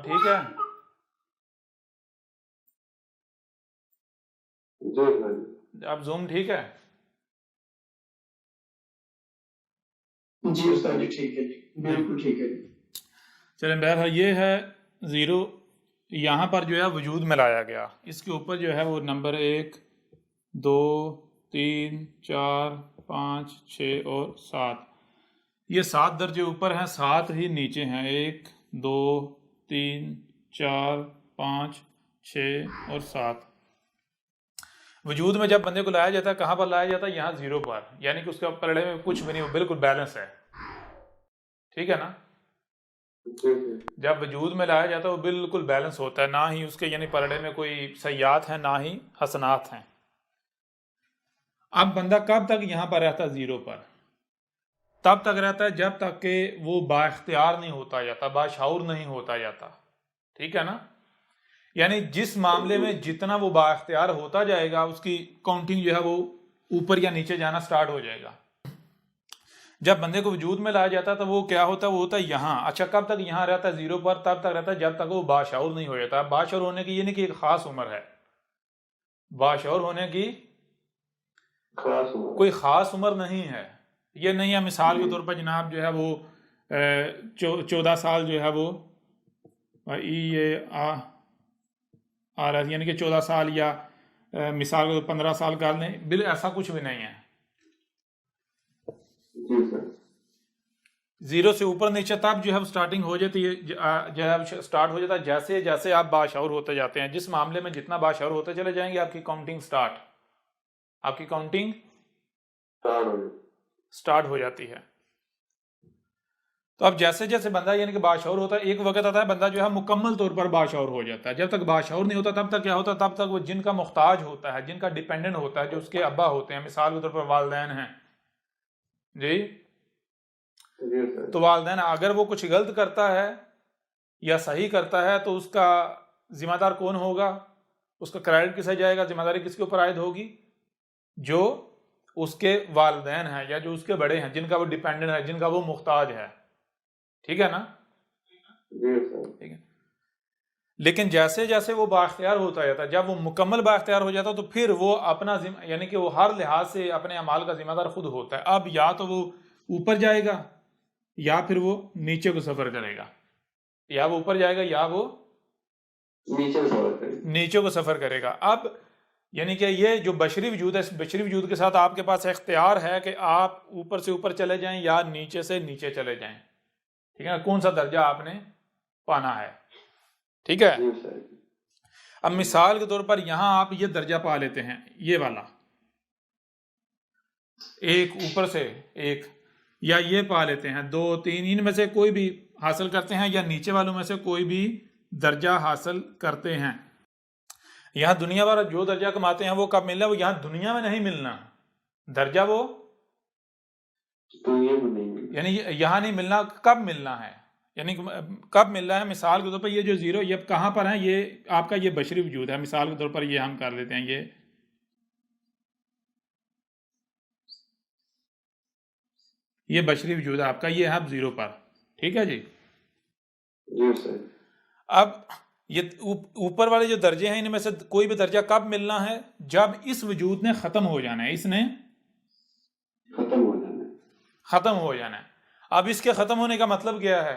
ठीक है? अब जूम ठीक है? जी उस्ताद जी ठीक है जी, बिल्कुल ठीक है जी। चलें, बहरहाल ये है ज़ीरो। यहाँ पर जो है वजूद में लाया गया, इसके ऊपर जो है वो नंबर 1, 2, 3, 4, 5, 6 और 7, ये 7 दर्जे ऊपर हैं, 7 ही नीचे हैं। 1, 2, 3, 4, 5, 6 और 7। वजूद में जब बंदे को लाया जाता है, कहाँ पर लाया जाता है? यहाँ ज़ीरो पर, यानी कि उसके पलड़े में कुछ भी नहीं, वो बिल्कुल बैलेंस है। ठीक है ना? जब वजूद में लाया जाता है वो बिल्कुल बैलेंस होता है, ना ही उसके यानी पलड़े में कोई सयात है ना ही हसनात हैं। अब बंदा कब तक यहाँ पर रहता है ज़ीरो पर? तब तक रहता है जब तक कि वो बाख्तियार नहीं होता जाता, बाशऊर नहीं होता जाता। ठीक है ना? यानी जिस मामले में जितना वो बाख्तियार होता जाएगा, उसकी काउंटिंग जो है वो ऊपर या नीचे जाना स्टार्ट हो जाएगा। जब बंदे को वजूद में लाया जाता है तो वो क्या होता है? वो होता है यहाँ। अच्छा, कब तक यहाँ रहता है ज़ीरो पर? तब तक रहता है जब तक वो बाशऊर नहीं हो जाता। बाशऊर होने की ये नहीं कि एक ख़ास उम्र है, बाशऊर होने की कोई ख़ास उम्र नहीं है। ये नहीं है मिसाल के तौर पर जनाब जो है वो 14 साल जो है वो ये आ रहा है, यानी कि 14 साल या मिसाल को 15 साल कर लें, बिल ऐसा कुछ भी नहीं है। ज़ीरो से ऊपर नीचे तब जो है स्टार्टिंग हो जाती है, जो है स्टार्ट हो जाता है जैसे जैसे आप बाशऊर होते जाते हैं। जिस मामले में जितना बाशऊर होते चले जाएंगे, आपकी काउंटिंग स्टार्ट हो जाती है। तो अब जैसे जैसे बंदा यानी कि बाशऊर होता है, एक वक्त आता है बंदा जो है मुकम्मल तौर पर बाशऊर हो जाता है। जब तक बाशऊर नहीं होता तब तक क्या होता है? तब तक वो जिनका मुख्ताज होता है, जिनका डिपेंडेंट होता है, जो उसके अब्बा होते हैं, मिसाल के तौर पर वालदैन हैं जी, तो वालदैन अगर वो कुछ गलत करता है या सही करता है तो उसका जिम्मेदार कौन होगा? उसका क्रेडिट किसे जाएगा? जिम्मेदारी किसके ऊपर आयद होगी? जो उसके वालदैन हैं या जो उसके बड़े हैं, जिनका वो डिपेंडेंट है, जिनका वो मुख्ताज है। ठीक है ना? ठीक है। लेकिन जैसे जैसे वो बाख्तियार होता जाता है, जब वो मुकम्मल बाख्तियार हो जाता है, तो फिर वो अपना यानी कि वो हर लिहाज से अपने अमाल का जिम्मेदार खुद होता है। अब या तो वो ऊपर जाएगा या फिर वो नीचे को सफर करेगा, या वो ऊपर जाएगा या वो नीचे को सफर करेगा। अब यानी कि ये जो बशरी वजूद है, इस बशरी वजूद के साथ आपके पास इख्तियार है कि आप ऊपर से ऊपर चले जाएं या नीचे से नीचे चले जाएं। ठीक है ना? कौन सा दर्जा आपने पाना है। ठीक है? अब मिसाल के तौर पर यहां आप ये दर्जा पा लेते हैं, ये वाला एक ऊपर से एक, या ये पा लेते हैं 2, 3, इनमें से कोई भी हासिल करते हैं, या नीचे वालों में से कोई भी दर्जा हासिल करते हैं। यहां दुनिया भर जो दर्जा कमाते हैं वो कब मिलना? वो यहां दुनिया में नहीं मिलना दर्जा, वो यानी यहां नहीं मिलना। कब मिलना है? यानी कब मिल रहा है? मिसाल के तौर पर ये जो ज़ीरो, ये कहाँ पर है? ये आपका ये बशरी वजूद है। मिसाल के तौर पर ये हम कर लेते हैं, ये बशरी वजूद है आपका, ये है ज़ीरो पर। ठीक है जी? अब ये ऊपर वाले जो दर्जे हैं, इनमें से कोई भी दर्जा कब मिलना है? जब इस वजूद ने ख़त्म हो जाना है, इसने ख़त्म हो जाना है। अब इसके ख़त्म होने का मतलब क्या है?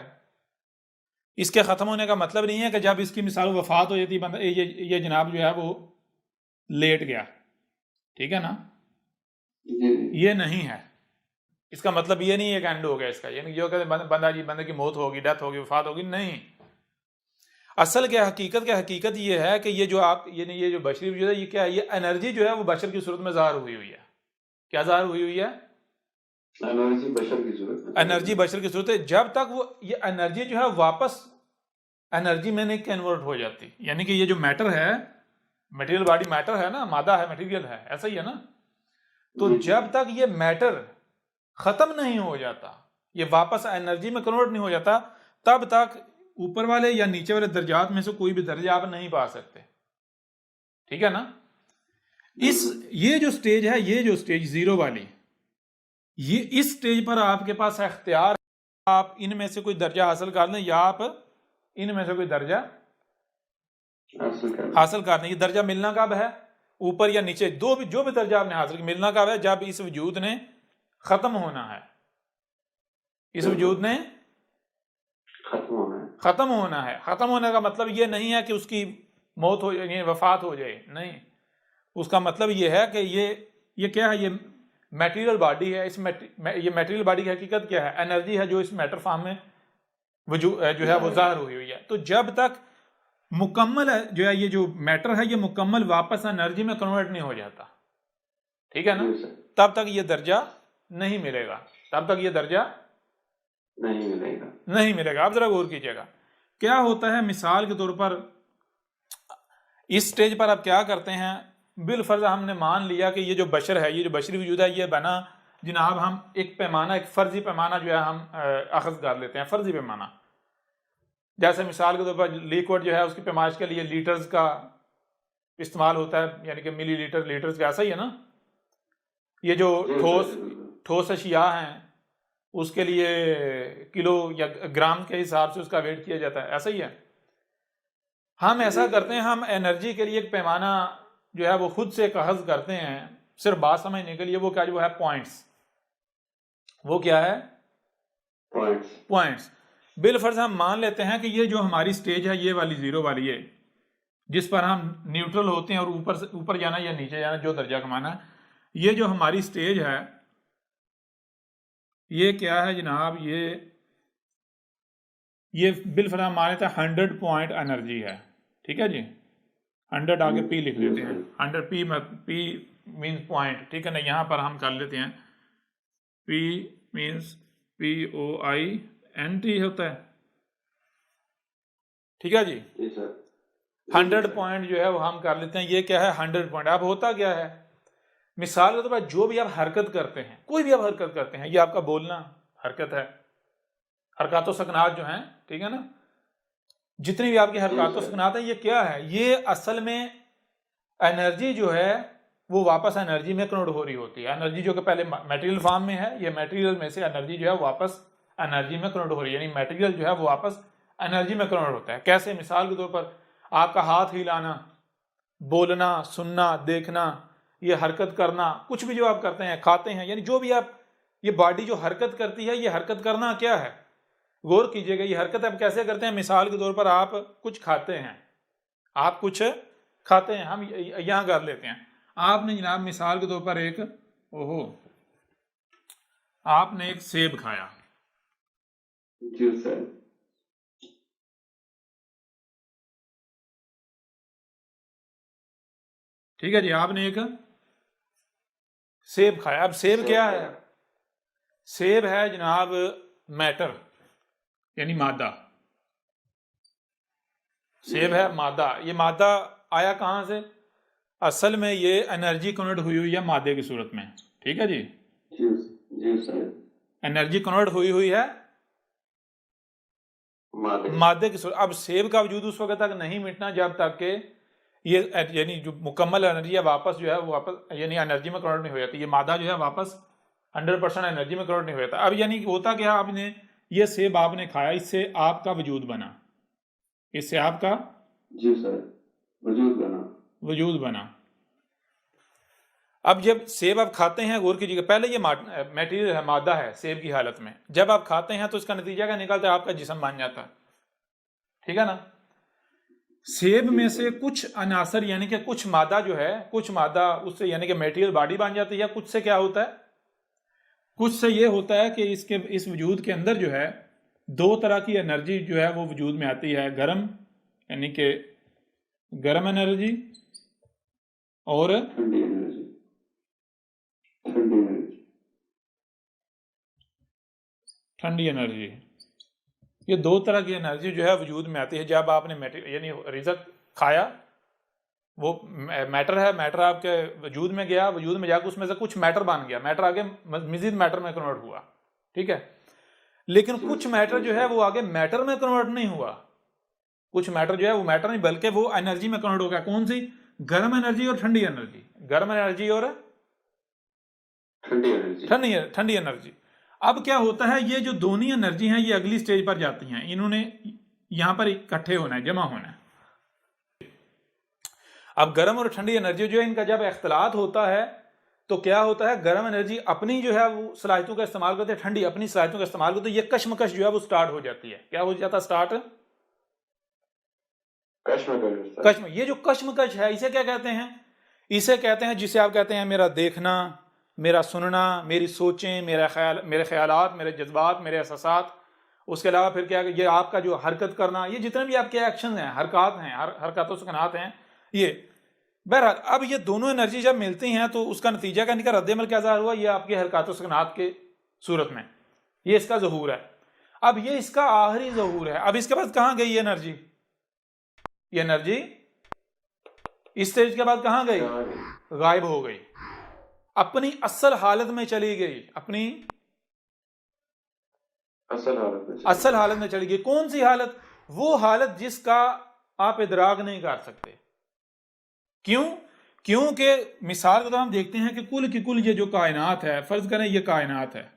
इसके ख़त्म होने का मतलब नहीं है कि जब इसकी मिसाल वफात हो जाती है, ये जनाब जो है वो लेट गया, ठीक है ना, ये नहीं है। इसका मतलब ये नहीं है कि एंड हो गया इसका, यानी जो कहते बंदे की मौत होगी, डेथ होगी, वफात होगी, नहीं। असल क्या हकीकत ये है कि ये जो आप ये जो बशरी वजूद है, ये क्या है? ये एनर्जी जो है वो बशर की सूरत में ज़ाहिर हुई है। क्या ज़ाहिर हुई है? एनर्जी बशर की सूरत है। जब तक वो ये एनर्जी जो है वापस एनर्जी में नहीं कन्वर्ट हो जाती, यानी कि ये जो मैटर है, मटेरियल बॉडी मैटर है ना, मादा है, मटेरियल है, ऐसा ही है ना। तो जब तक ये मैटर खत्म नहीं हो जाता, ये वापस एनर्जी में कन्वर्ट नहीं हो जाता, तब तक ऊपर वाले या नीचे वाले दर्जात में से कोई भी दर्जा आप नहीं पा सकते। ठीक है ना? ये जो स्टेज है, ये जो स्टेज ज़ीरो वाली, ये इस स्टेज पर आपके पास इख्तियार, आप इनमें से कोई दर्जा हासिल कर लें या आप इनमें से कोई दर्जा हासिल हासिल करना। ये दर्जा मिलना कब है, ऊपर या नीचे, जो भी दर्जा आपने हासिल किया, मिलना कब है, जब इस वजूद ने खत्म होना है। इस वजूद ने खत्म होना है। खत्म होना है। खत्म होने का मतलब ये नहीं है कि उसकी मौत हो जाए, वफात हो जाए, नहीं। उसका मतलब ये है कि ये क्या है, ये मटेरियल बॉडी है। ये मटेरियल बॉडी की हकीकत क्या है, एनर्जी है जो इस मैटर फॉर्म में जो है वो ज़ाहिर हुई हुई है। तो जब तक मुकम्मल जो है ये जो मैटर है ये मुकम्मल वापस एनर्जी में कन्वर्ट नहीं हो जाता, ठीक है ना, तब तक ये दर्जा नहीं मिलेगा, तब तक ये दर्जा नहीं मिलेगा। आप जरा गौर कीजिएगा क्या होता है। मिसाल के तौर पर इस स्टेज पर आप क्या करते हैं, बिलफर्ज हमने मान लिया कि ये जो बशर है, ये जो बशरी वजूद है, ये बना जनाब, हम एक पैमाना, एक फ़र्जी पैमाना जो है हम अखज़ कर लेते हैं, फ़र्जी पैमाना। जैसे मिसाल के तौर पर लिक्विड जो है उसकी पैमाइश के लिए लीटर्स का इस्तेमाल होता है, यानी कि मिली लीटर, लीटर्स का, ऐसा ही है ना। ये जो ठोस अशिया हैं उसके लिए किलो या ग्राम के हिसाब से उसका वेट किया जाता है, ऐसा ही है। हम ऐसा करते हैं, हम एनर्जी के लिए एक पैमाना जो है वो खुद से एक अखज़ करते हैं, सिर्फ बात समझने के लिए। वो क्या, जो है पॉइंट्स। वो क्या है, पॉइंट्स। बिलफर्ज हम मान लेते हैं कि ये जो हमारी स्टेज है, ये वाली जीरो वाली है, जिस पर हम न्यूट्रल होते हैं और ऊपर जाना या नीचे जाना, जो दर्जा कमाना है, ये जो हमारी स्टेज है ये क्या है जनाब, ये बिलफर्ज हम मान लेते हैं 100 पॉइंट एनर्जी है, ठीक है जी। 100 आगे पी लिख लेते हैं, 100 पी मीन्स पॉइंट, ठीक है ना। यहाँ पर हम कर लेते हैं पी मीन्स POINT होता है, ठीक है जी। 100 पॉइंट जो है वो हम कर लेते हैं, ये क्या है 100 पॉइंट। अब होता क्या है, मिसाल के तौर पर जो भी आप हरकत करते हैं, कोई भी आप हरकत करते हैं, ये आपका बोलना हरकत है, हरकत व सकनात जो हैं, ठीक है ना, जितनी भी आपकी हरकत व सकनात है, ये क्या है, ये असल में एनर्जी जो है वो वापस एनर्जी में कन्वर्ट हो रही होती है। एनर्जी जो कि पहले मटेरियल फॉर्म में है, ये मटेरियल में से एनर्जी जो है वापस एनर्जी में कन्वर्ट हो रही है, यानी मटेरियल जो है वो वापस एनर्जी में कन्वर्ट होता है। कैसे, मिसाल के तौर पर आपका हाथ हिलाना, बोलना, सुनना, देखना, ये हरकत करना, कुछ भी जो आप करते हैं, खाते हैं, यानी जो भी आप, ये बॉडी जो हरकत करती है, ये हरकत करना क्या है, गौर कीजिएगा। ये हरकत आप कैसे करते हैं, मिसाल के तौर पर आप कुछ खाते हैं, आप कुछ खाते हैं, हम यहाँ कर लेते हैं। आपने जनाब मिसाल के तौर पर आपने एक सेब खाया, जी सर। ठीक है जी, आपने एक सेब खाया। अब सेब क्या है, सेब है जनाब मैटर, यानी मादा। सेब है मादा। ये मादा आया कहां से, असल में ये एनर्जी कन्वर्ट हुई हुई है मादे की सूरत में, ठीक है जी। जी सर। एनर्जी कन्वर्ट हुई हुई है मादे की सूरत। अब सेब का वजूद उस वक्त तक नहीं मिटना जब तक के ये यानी जो मुकम्मल एनर्जी है वापस जो है वो वापस यानी एनर्जी में कन्वर्ट नहीं हो जाती। ये मादा जो है वापस 100% एनर्जी में कन्वर्ट नहीं हो जाता। अब यानी होता क्या, आपने ये सेब आपने खाया, इससे आपका वजूद बना, इससे आपका जी सर वजूद बना। अब जब सेब आप खाते हैं, गौर कीजिएगा, पहले ये मटेरियल है, मादा है सेब की हालत में। जब आप खाते हैं तो इसका नतीजा क्या निकलता है, आपका जिस्म बन जाता है, ठीक है ना। सेब में से कुछ अनासर यानी कि कुछ मादा जो है, कुछ मादा उससे यानी कि मटेरियल बॉडी बन जाती है। कुछ से क्या होता है, कुछ से ये होता है कि इस वजूद के अंदर जो है दो तरह की एनर्जी जो है वो वजूद में आती है, गर्म यानी कि गर्म एनर्जी और ठंडी एनर्जी। ये दो तरह की एनर्जी जो है वजूद में आती है जब आपने यानी रिज़्क खाया, वो मैटर है, मैटर आपके वजूद में गया, वजूद में जाकर उसमें से कुछ मैटर बन गया, मैटर आगे मजीद मैटर में कन्वर्ट हुआ, ठीक है। लेकिन कुछ मैटर जो है वो आगे मैटर में कन्वर्ट नहीं हुआ, कुछ मैटर जो है वो मैटर नहीं बल्कि वो एनर्जी में कन्वर्ट हो गया। कौन सी, गर्म एनर्जी और ठंडी एनर्जी, गर्म एनर्जी और ठंडी एनर्जी। अब क्या होता है, ये जो दोनों एनर्जी हैं ये अगली स्टेज पर जाती हैं। इन्होंने यहां पर इकट्ठे होना है, जमा होना है। अब गर्म और ठंडी एनर्जी जो है इनका जब इख्तलात होता है तो क्या होता है, गर्म एनर्जी अपनी जो है वो सलाहियतों का इस्तेमाल करते हैं, ठंडी अपनी सलाहियतों का इस्तेमाल करते हैं, ये कशमकश जो है वो स्टार्ट हो जाती है। क्या हो जाता है स्टार्ट? कश्म। ये जो कश्मकश है इसे क्या कहते हैं? इसे कहते हैं, जिसे आप कहते हैं मेरा देखना, मेरा सुनना, मेरी सोचें, मेरे ख्यालात, मेरे जज्बात, मेरे एहसासात। उसके अलावा फिर क्या, ये आपका जो हरकत करना, ये जितने भी आपके एक्शन हैं, हरकत हैं, हरकतों सुकनात हैं, ये बहरहाल अब ये दोनों एनर्जी जब मिलती हैं तो उसका नतीजा का रद्दमल क्या ज़ाहिर हुआ? ये आपकी हरकतों सुकनात के सूरत में ये इसका ज़हूर है। अब ये इसका आखिरी ज़हूर है। अब इसके बाद कहाँ गई ये एनर्जी? ये एनर्जी इस स्टेज के बाद कहाँ गई? गायब हो गई, अपनी असल हालत में चली गई, अपनी असल हालत में चली गई। कौन सी हालत? वो हालत जिसका आप इदराक नहीं कर सकते। क्यों? क्योंकि मिसाल के तौर हम देखते हैं कि कुल की कुल ये जो कायनात है, फर्ज करें ये कायनात है,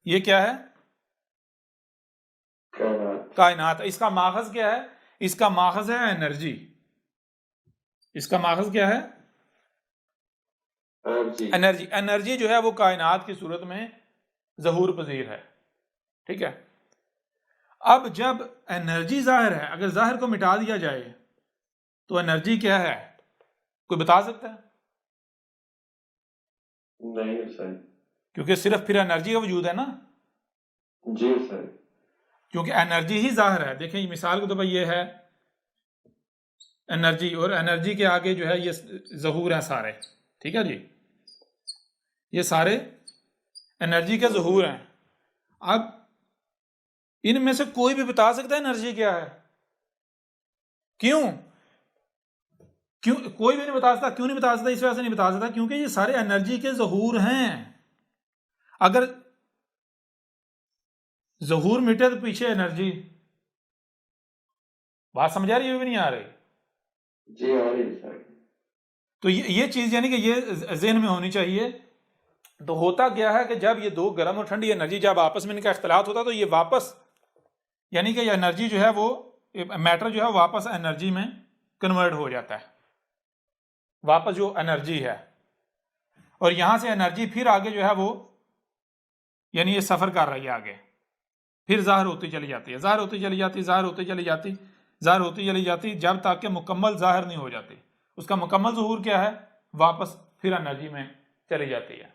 ये क्या है? कायनात। इसका माखज क्या है? इसका माखज है एनर्जी। इसका माखज क्या है? एनर्जी। एनर्जी जो है वो कायनात की सूरत में ज़हूर पजीर है, ठीक है। अब जब एनर्जी जाहिर है, अगर जाहिर को मिटा दिया जाए तो एनर्जी क्या है? कोई बता सकता है? नहीं सर। क्योंकि सिर्फ फिर एनर्जी का वजूद है ना। जी सर। क्योंकि एनर्जी ही जाहिर है। देखें मिसाल के तौर पर ये है एनर्जी, और एनर्जी के आगे जो है ये ज़हूर है सारे, ठीक है जी, ये सारे एनर्जी के ज़हूर हैं। अब इनमें से कोई भी बता सकता है एनर्जी क्या है? क्यों? कोई भी नहीं बता सकता। क्यों नहीं बता सकता? इस वजह से नहीं बता सकता क्योंकि ये सारे एनर्जी के ज़हूर हैं। अगर ज़हूर मिटे तो पीछे एनर्जी। बात समझ आ रही है भी नहीं आ रही? जी आ रही है सर। तो ये चीज यानी कि ये जहन में होनी चाहिए। तो होता क्या है कि जब ये दो गर्म और ठंडी एनर्जी जब आपस में इनका इख्तलात होता है तो ये वापस यानी कि एनर्जी जो है वो मैटर जो है वापस एनर्जी में कन्वर्ट हो जाता है, वापस जो एनर्जी है। और यहां से एनर्जी फिर आगे जो है वो यानी ये सफर कर रही है आगे, फिर ज़ाहिर होती चली जाती है, ज़ाहिर होती चली जाती, ज़ाहिर होती चली जाती, ज़ाहिर होती चली जाती, जब तक कि मुकम्मल ज़ाहिर नहीं हो जाती। उसका मुकम्मल ज़हूर क्या है? वापस फिर एनर्जी में चली जाती है।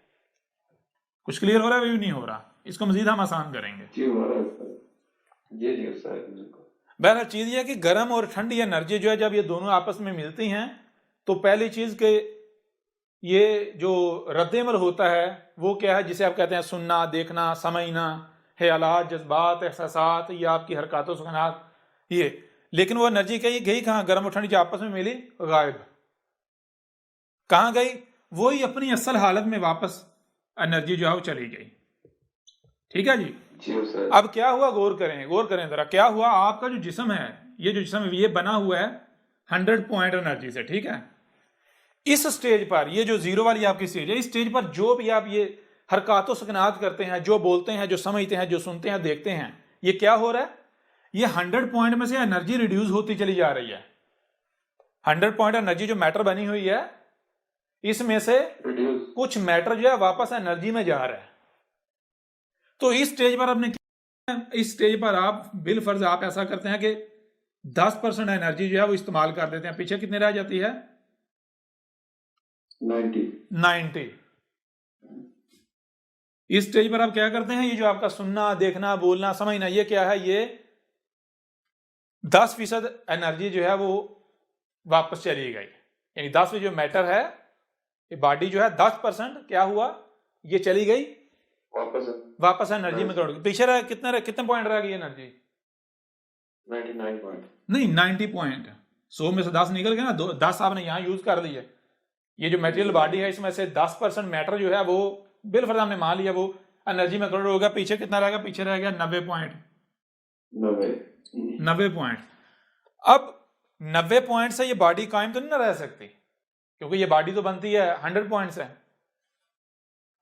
कुछ क्लियर हो रहा है? भी नहीं हो रहा? इसको मजीद हम आसान करेंगे। जी हो रहा है सर। जी जी सर। बहरहाल चीज़ ये है कि गर्म और ठंडी एनर्जी जो है जब ये दोनों आपस में मिलती हैं तो पहली चीज़ के ये जो रद्दमल होता है वो क्या है, जिसे आप कहते हैं सुनना, देखना, समझना, ख्यालात, जज्बात, एहसासात, या आपकी हरकतों सुकनात, ये। लेकिन वो एनर्जी कहीं गई कहाँ? गर्म और ठंडी जो आपस में मिली, गायब। कहाँ गई? वही अपनी असल हालत में वापस एनर्जी जो है वो चली गई, ठीक है जी। सर। अब क्या हुआ? गौर करें जरा। क्या हुआ? आपका जो जिस्म है, ये जो जिस्म है ये बना हुआ है 100 पॉइंट एनर्जी से, ठीक है। इस स्टेज पर, ये जो जीरो वाली आपकी स्टेज है, इस स्टेज पर जो भी आप ये हरकतों सुकनात करते हैं, जो बोलते हैं, जो समझते हैं, जो सुनते हैं, देखते हैं, ये क्या हो रहा है? ये 100 पॉइंट में से एनर्जी रिड्यूस होती चली जा रही है। 100 पॉइंट एनर्जी जो मैटर बनी हुई है, इसमें से कुछ मैटर जो है वापस एनर्जी में जा रहा है। तो इस स्टेज पर आपने, इस स्टेज पर आप बिलफर्ज आप ऐसा करते हैं कि 10% एनर्जी जो है वो इस्तेमाल कर देते हैं। पीछे कितनी रह जाती है? 90। इस स्टेज पर आप क्या करते हैं? ये जो आपका सुनना, देखना, बोलना, समझना, ये क्या है? ये 10% एनर्जी जो है वो वापस चली गई। यानी 10 जो मैटर है, ये बॉडी जो है 10% क्या हुआ? ये चली गई वापस एनर्जी में कन्वर्ट। पीछे रह कितने पॉइंट रह गई एनर्जी? 99 पॉइंट नहीं, 90 पॉइंट। 100 में से 10 निकल गए ना, 10 आपने यहां यूज कर लिए। ये जो मेटेरियल बॉडी है इसमें से 10% मैटर जो है वो बिलफर्ज हमने मान लिया वो एनर्जी में कन्वर्ट हो गया। पीछे कितना रह गया? पीछे रह गया 90 पॉइंट। 90 पॉइंट। अब 90 पॉइंट से ये बॉडी कायम तो नहीं ना रह सकती, क्योंकि ये बॉडी तो बनती है 100 पॉइंट से।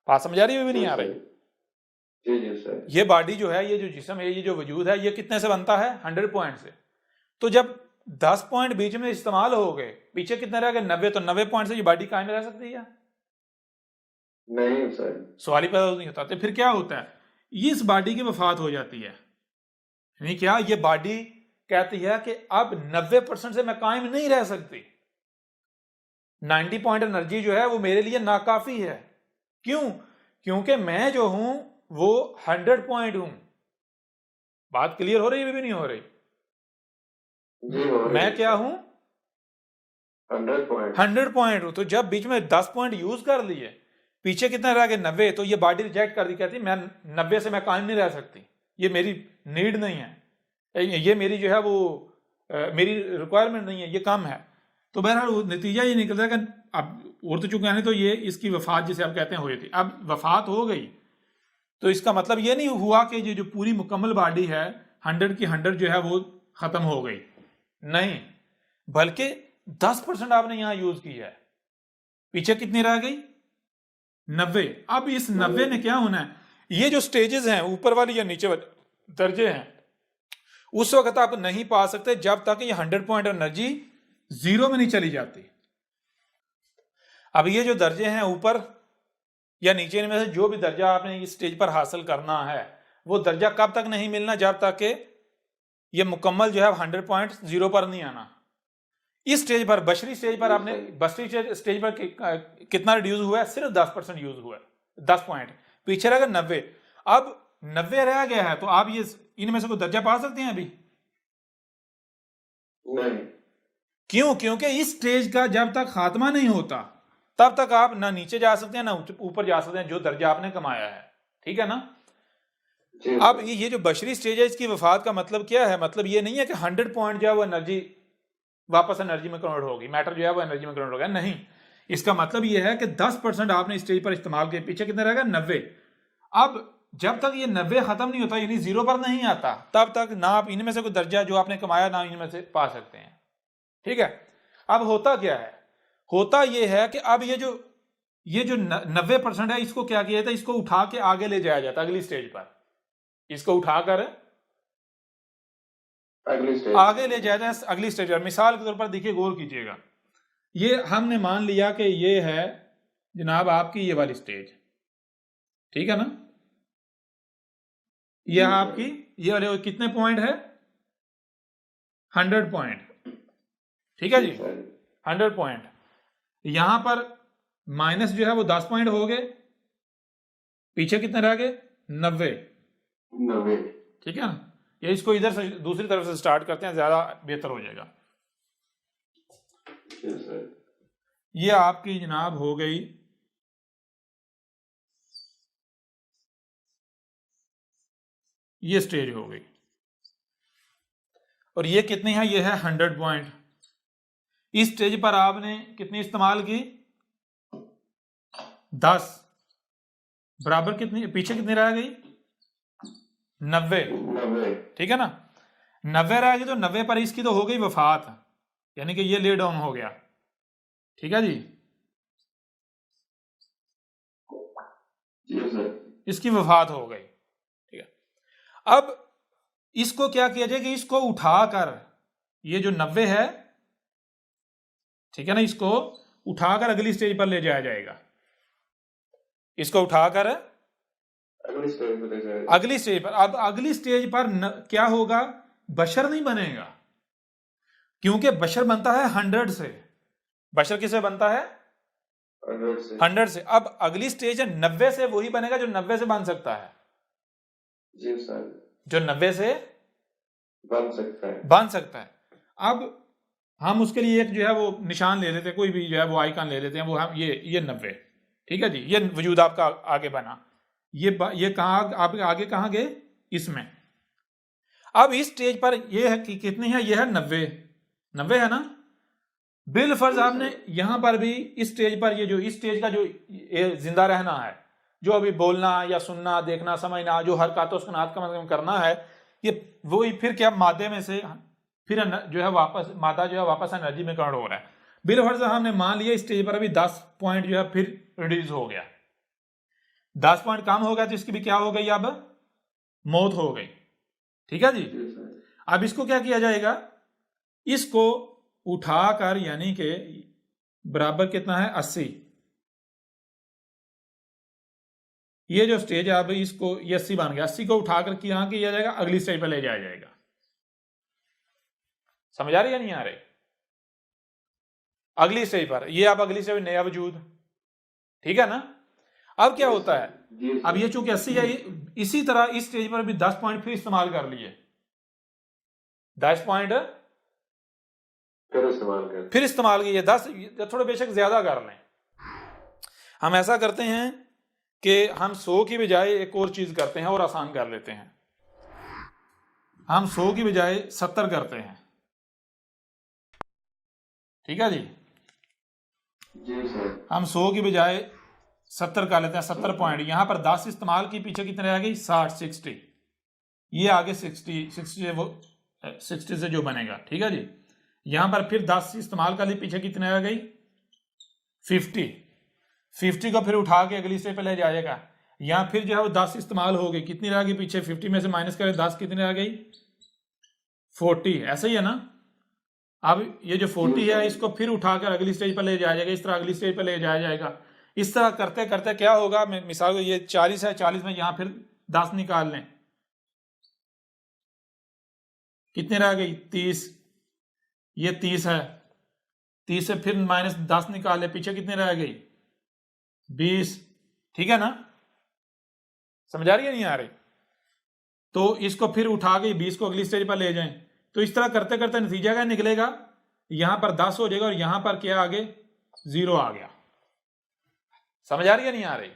बात समझ आ रही है भी नहीं आ रही? जी जी सर। ये बॉडी जो है, ये जो जिस्म है, ये जो वजूद है, ये कितने से बनता है? 100 पॉइंट से। तो जब 10 पॉइंट बीच में इस्तेमाल हो गए, पीछे कितने रह गए? 90। तो 90 पॉइंट से ये बॉडी कायम रह सकती है? नहीं सर। सवाल ही पैदा नहीं होता। तो फिर क्या होता है? इस बॉडी की वफात हो जाती है। यानी क्या? ये बॉडी कहती है कि अब 90% से मैं कायम नहीं रह सकती, 90 पॉइंट एनर्जी जो है वो मेरे लिए नाकाफी है। क्यों? क्योंकि मैं जो हूं वो 100 पॉइंट हूं। बात क्लियर हो रही है भी नहीं हो रही? जी हो रही मैं है क्या सर। हूं? 100 पॉइंट। 100 पॉइंट हूं। तो जब बीच में 10 पॉइंट यूज कर लिए, पीछे कितना रह गए? 90। तो ये बॉडी रिजेक्ट कर दी, कहती मैं 90 से मैं कायम नहीं रह सकती, ये मेरी नीड नहीं है, ये मेरी जो है वो मेरी रिक्वायरमेंट नहीं है, ये कम है। तो बहरहाल नतीजा ये निकलता है कि अब उड़ तो चुके हैं, तो ये इसकी वफात जिसे आप कहते हैं हुई थी। अब वफात हो गई तो इसका मतलब ये नहीं हुआ कि ये जो पूरी मुकम्मल बॉडी है 100 की 100 जो है वो खत्म हो गई, नहीं, बल्कि 10% आपने यहां यूज की है। पीछे कितनी रह गई? 90। अब इस 90 ने क्या होना है? ये जो स्टेजेस हैं, ऊपर वाली या नीचे वाले दर्जे हैं, उस वक्त आप नहीं पा सकते जब तक ये 100 पॉइंट एनर्जी जीरो में नहीं चली जाती। अब ये जो दर्जे हैं ऊपर या नीचे, इनमें से जो भी दर्जा आपने इस स्टेज पर हासिल करना है, वो दर्जा कब तक नहीं मिलना? जब तक कि ये मुकम्मल जो है 100 पॉइंट जीरो पर नहीं आना। इस स्टेज पर, बशरी स्टेज पर, आपने बशरी स्टेज पर कितना रिड्यूस हुआ है? सिर्फ 10% यूज हुआ है, 10 पॉइंट। पीछे रह गया 90। अब 90 रह गया है, तो आप ये इनमें से कोई दर्जा पा सकते हैं अभी? नहीं। क्यों? क्योंकि इस स्टेज का जब तक खात्मा नहीं होता तब तक आप ना नीचे जा सकते हैं ना ऊपर जा सकते हैं, जो दर्जा आपने कमाया है। ठीक है ना? अब ये जो बशरी स्टेज है, इसकी वफात का मतलब क्या है? मतलब ये नहीं है कि 100 पॉइंट जो है वो एनर्जी वापस एनर्जी में कन्वर्ट होगी, मैटर जो है वो एनर्जी में कन्वर्ट होगा, नहीं। इसका मतलब ये है कि 10% आपने स्टेज पर इस्तेमाल किया, पीछे कितना रहेगा? 90। अब जब तक ये 90 खत्म नहीं होता, यानी जीरो पर नहीं आता, तब तक ना आप इनमें से कोई दर्जा जो आपने कमाया ना इनमें से पा सकते हैं। ठीक है? अब होता क्या है? होता यह है कि अब ये जो 90% है, इसको क्या किया जाता है? इसको उठा के आगे ले जाया जाता है अगली स्टेज पर। इसको उठाकर आगे ले जाया जाए अगली स्टेज पर। मिसाल के तौर पर देखिए, गौर कीजिएगा, ये हमने मान लिया कि ये है जनाब आपकी ये वाली स्टेज, ठीक है ना? ये आपकी ये वाले कितने पॉइंट है? 100 पॉइंट। ठीक है जी, 100 पॉइंट। यहां पर माइनस जो है वो 10 पॉइंट हो गए, पीछे कितने रह गए? 90। ठीक है ना? ये इसको इधर से दूसरी तरफ से स्टार्ट करते हैं, ज्यादा बेहतर हो जाएगा। ये आपकी जनाब हो गई ये स्टेज हो गई, और ये कितनी है? ये है 100 पॉइंट। इस स्टेज पर आपने कितनी इस्तेमाल की? 10 बराबर कितनी, पीछे कितनी रह गई? 90। ठीक है ना? 90 रह गई, तो 90 पर इसकी तो हो गई वफात, यानी कि ये ले डाउन हो गया। ठीक है जी? इसकी वफात हो गई। ठीक है? अब इसको क्या किया जाए कि इसको उठाकर, ये जो 90 है, ठीक है ना, इसको उठाकर अगली स्टेज पर ले जाया जाएगा। इसको उठाकर अगली स्टेज पर। अब अगली स्टेज पर क्या होगा? बशर नहीं बनेगा, क्योंकि बशर बनता है 100 से। बशर किससे बनता है? 100 से। अब अगली स्टेज है 90 से, वही बनेगा जो 90 से बन सकता है। जी सर। जो 90 से बन सकता है। अब हम उसके लिए एक जो है वो निशान ले लेते हैं, कोई भी जो है वो आइकन ले लेते हैं, वो हम ये 90। ठीक है जी? ये वजूद आपका आगे बना। ये कहाँ आप आगे कहाँ गए? इसमें। अब इस स्टेज पर ये है कि कितनी है? ये है 90 है ना? बिल फर्ज आपने यहां पर भी इस स्टेज पर, ये जो इस स्टेज का जो जिंदा रहना है, जो अभी बोलना या सुनना, देखना, समझना, जो हरकत सुनात का मतलब करना है, ये वही फिर क्या मादे में से फिर जो है वापस मादा जो है वापस एनर्जी में कन्वर्ट हो रहा है। बिल फर्ज हमने मान लिया इस स्टेज पर अभी 10 पॉइंट जो है फिर रिड्यूस हो गया। 10 पॉइंट कम हो गया तो इसकी भी क्या हो गई, अब मौत हो गई। ठीक है जी। अब इसको क्या किया जाएगा, इसको उठाकर यानी कि बराबर कितना है 80, ये जो स्टेज है अब इसको ये 80 बन गया, 80 को उठाकर यहां किया जाएगा, अगली स्टेज पर ले जाया जाएगा। समझ आ रही है नहीं आ रही? अगली स्टेज पर, ये अब अगली स्टेज नया वजूद। ठीक है ना। अब क्या होता है, अब ये चूंकि 80 है, इसी तरह इस स्टेज पर भी 10 पॉइंट फिर इस्तेमाल कर लिए, 10 पॉइंट फिर इस्तेमाल किए, 10 थोड़े बेशक ज्यादा कर लें। हम ऐसा करते हैं कि हम 100 की बजाय एक और चीज करते हैं और आसान कर लेते हैं। हम 100 की बजाय 70 करते हैं। ठीक है जी, हम 100 की बजाय 70 कर लेते हैं, 70 पॉइंट। यहां पर 10 इस्तेमाल की, पीछे कितने रह गई 60, 60, ये आगे 60 से वो 60 से जो बनेगा। ठीक है जी, यहां पर फिर 10 इस्तेमाल कर ली, पीछे कितने रह गई 50, 50 को फिर उठा के अगली स्टेज पे ले जाएगा। यहां फिर जो है वो 10 इस्तेमाल हो गई, कितनी रह गई पीछे, 50 में से माइनस करें 10, कितनी रह गई 40, ऐसा ही है ना। अब ये जो 40 है इसको फिर उठाकर अगली स्टेज पर ले जाया जाएगा, इस तरह अगली स्टेज पर ले जाया जाएगा। इस तरह करते करते क्या होगा, मिसाल को ये 40 है, 40 में यहां फिर 10 निकाल लें, कितनी रह गई 30, ये 30 है, 30 से फिर माइनस 10 निकाल ले, पीछे कितनी रह गई 20। ठीक है ना, समझ आ रही है नहीं आ रही? तो इसको फिर उठा के 20 को अगली स्टेज पर ले जाएं, तो इस तरह करते करते नतीजा क्या निकलेगा, यहां पर 10 हो जाएगा और यहां पर क्या आगे 0 आ गया। समझ आ रही है नहीं आ रही?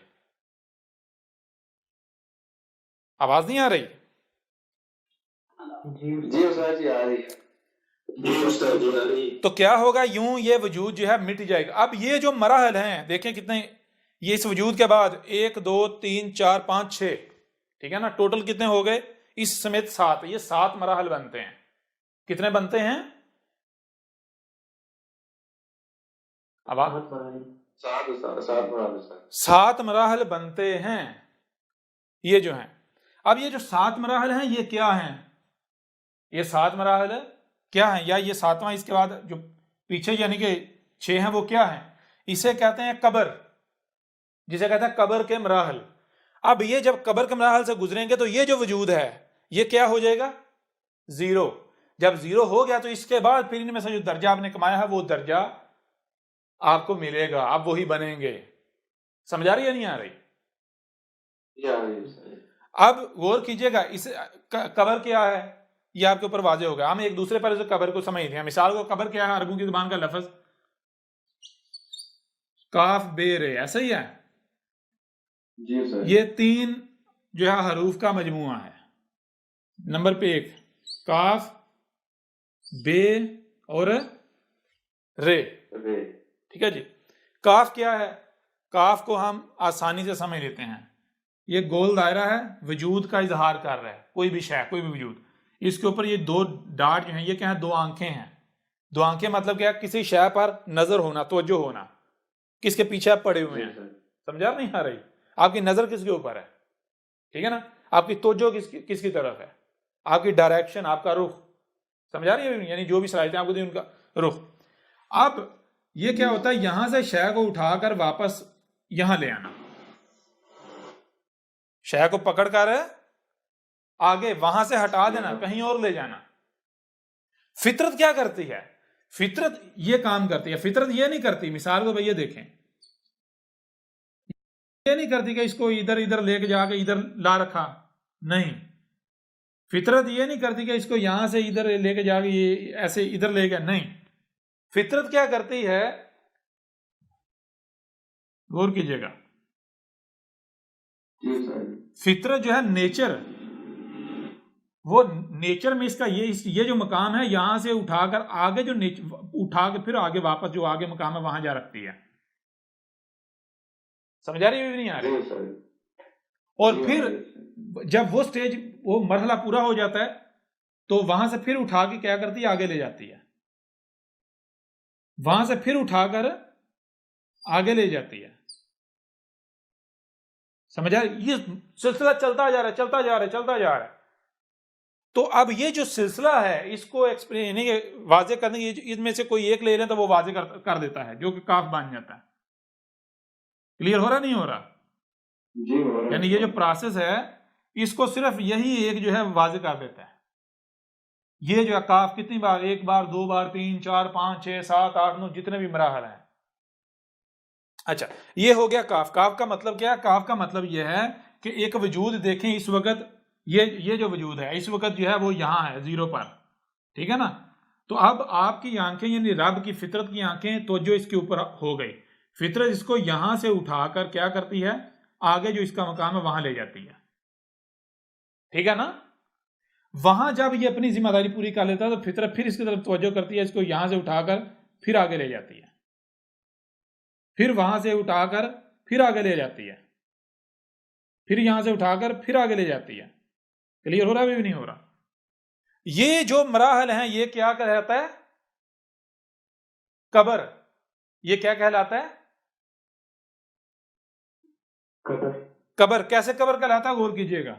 आवाज नहीं आ रही? जी उस्ताद जी आ रही है। तो क्या होगा, यूं ये वजूद जो है मिट जाएगा। अब ये जो मराहल हैं देखें कितने, ये इस वजूद के बाद 1 2 3 4 5 6, ठीक है ना, टोटल कितने हो गए इस समेत 7, ये 7 मराहल बनते हैं। कितने बनते हैं? अब 7 मराहल बनते हैं ये जो हैं। अब ये जो 7 मराहल हैं ये क्या हैं, ये 7 मराहल क्या हैं, या ये 7वां इसके बाद जो पीछे यानी कि 6 हैं वो क्या हैं, इसे कहते हैं कब्र, जिसे कहते हैं कब्र के मराहल। अब ये जब कब्र के मराहल से गुजरेंगे तो ये जो वजूद है ये क्या हो जाएगा 0। जब 0 हो गया तो इसके बाद फिर इनमें से जो दर्जा आपने कमाया है वो दर्जा आपको मिलेगा, आप वही बनेंगे। समझ आ रही है नहीं आ रही? अब गौर कीजिएगा, इस कब्र क्या है ये आपके ऊपर वाजे होगा। हम एक दूसरे पर कब्र को समझते हैं। मिसाल को कब्र क्या है, अरबों की जुबान का लफ्ज काफ बे रे, ऐसा ही है जी सर। ये 3 जो है हरूफ का मजमुआ है। नंबर पे 1 काफ बे और रे। ठीक है जी। काफ क्या है, काफ को हम आसानी से समझ लेते हैं, ये गोल दायरा है, वजूद का इजहार कर रहा है, कोई भी शय कोई भी वजूद। इसके ऊपर ये 2 डाट जो हैं ये क्या है, 2 आंखें हैं। 2 आंखें मतलब क्या, किसी शय पर नजर होना, तवज्जो होना, किसके पीछे आप पड़े हुए हैं। समझा नहीं आ रही? आपकी नजर किसके ऊपर है, ठीक है ना, आपकी तवज्जो किसकी तरफ है, आपकी डायरेक्शन, आपका रुख। समझा रही है, यानी जो भी सलाहियतें आपको दी उनका रुख। अब ये क्या होता है, यहां से शय को उठाकर वापस यहां ले आना, शय को पकड़कर आगे वहां से हटा देना, कहीं और ले जाना। फितरत क्या करती है, फितरत ये काम करती है। फितरत ये नहीं करती, मिसाल को भैया देखें, ये नहीं करती कि इसको इधर इधर लेके जाके इधर ला रखा, नहीं। फितरत ये नहीं करती कि इसको यहां से इधर लेके जाके ये ऐसे इधर ले गया, नहीं। फितरत क्या करती है, गौर कीजिएगा, फितरत जो है नेचर, वो नेचर में इसका ये जो मकाम है यहां से उठाकर आगे जो उठा के फिर आगे वापस जो आगे मकाम है वहां जा रखती है। समझ आ रही है नहीं आ रही? और फिर जब वो स्टेज वो मरहला पूरा हो जाता है तो वहां से फिर उठा के क्या करती है, आगे ले जाती है, वहां से फिर उठाकर आगे ले जाती है। समझा? ये सिलसिला चलता जा रहा है, चलता जा रहा है, चलता जा रहा है। तो अब ये जो सिलसिला है इसको एक्सप्लेन वाजे करने की, इसमें से कोई एक ले लें तो वो वाजे कर देता है, जो कि काफ बन जाता है। क्लियर हो रहा नहीं हो रहा? जी हो रहा है। यानी ये जो प्रोसेस है इसको सिर्फ यही एक जो है वाजे कर देता है। ये जो है काफ कितनी बार, एक बार, दो बार, 3, 4, 5, 6, 7, 8, 9, जितने भी मराहल हैं। अच्छा, ये हो गया काफ। काफ का मतलब क्या है? काफ का मतलब ये है कि एक वजूद देखें इस वक्त, ये जो वजूद है इस वक्त जो है वो यहां है, जीरो पर, ठीक है ना? तो अब आपकी आंखें यानी रब की फितरत की आंखें तो जो इसके ऊपर हो गई, फितरत इसको यहां से उठाकर क्या करती है, आगे जो इसका मकाम है वहां ले जाती है, ठीक है ना? वहां जब ये अपनी जिम्मेदारी पूरी कर लेता है तो फितरत फिर इसकी तरफ तवज्जो करती है, इसको यहां से उठाकर फिर आगे ले जाती है, फिर वहां से उठाकर फिर आगे ले जाती है, फिर यहां से उठाकर फिर आगे ले जाती है। क्लियर हो रहा है? अभी भी नहीं हो रहा? ये जो मराहल हैं ये क्या कहलाता है? कबर। ये क्या कहलाता है? कबर। कबर। कैसे कबर कहलाता है? गौर कीजिएगा।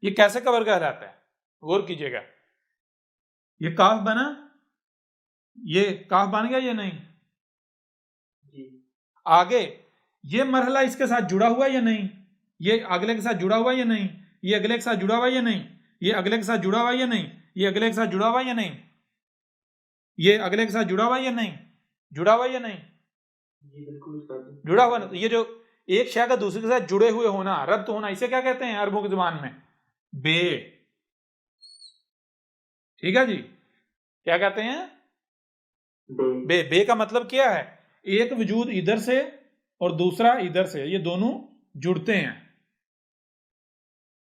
ये कैसे कबर कहलाता है? गौर कीजिएगा। ये काफ बना, ये काफ बन गया, ये नहीं? जी। आगे ये मरहला इसके साथ जुड़ा हुआ है या नहीं? ये अगले के साथ जुड़ा हुआ है या नहीं? ये अगले के साथ जुड़ा हुआ है या नहीं? ये अगले के साथ जुड़ा हुआ है या नहीं? ये अगले के साथ जुड़ा हुआ है या नहीं? ये अगले के साथ जुड़ा हुआ है या नहीं? जुड़ा हुआ है या नहीं? जी बिल्कुल जुड़ा हुआ। ये जो एक शय का दूसरे के साथ जुड़े हुए होना, रब्त होना, इसे क्या कहते हैं अरबों की जुबान में? बे। ठीक है जी, क्या कहते हैं? बे। बे का मतलब क्या है? एक वजूद इधर से और दूसरा इधर से, ये दोनों जुड़ते हैं।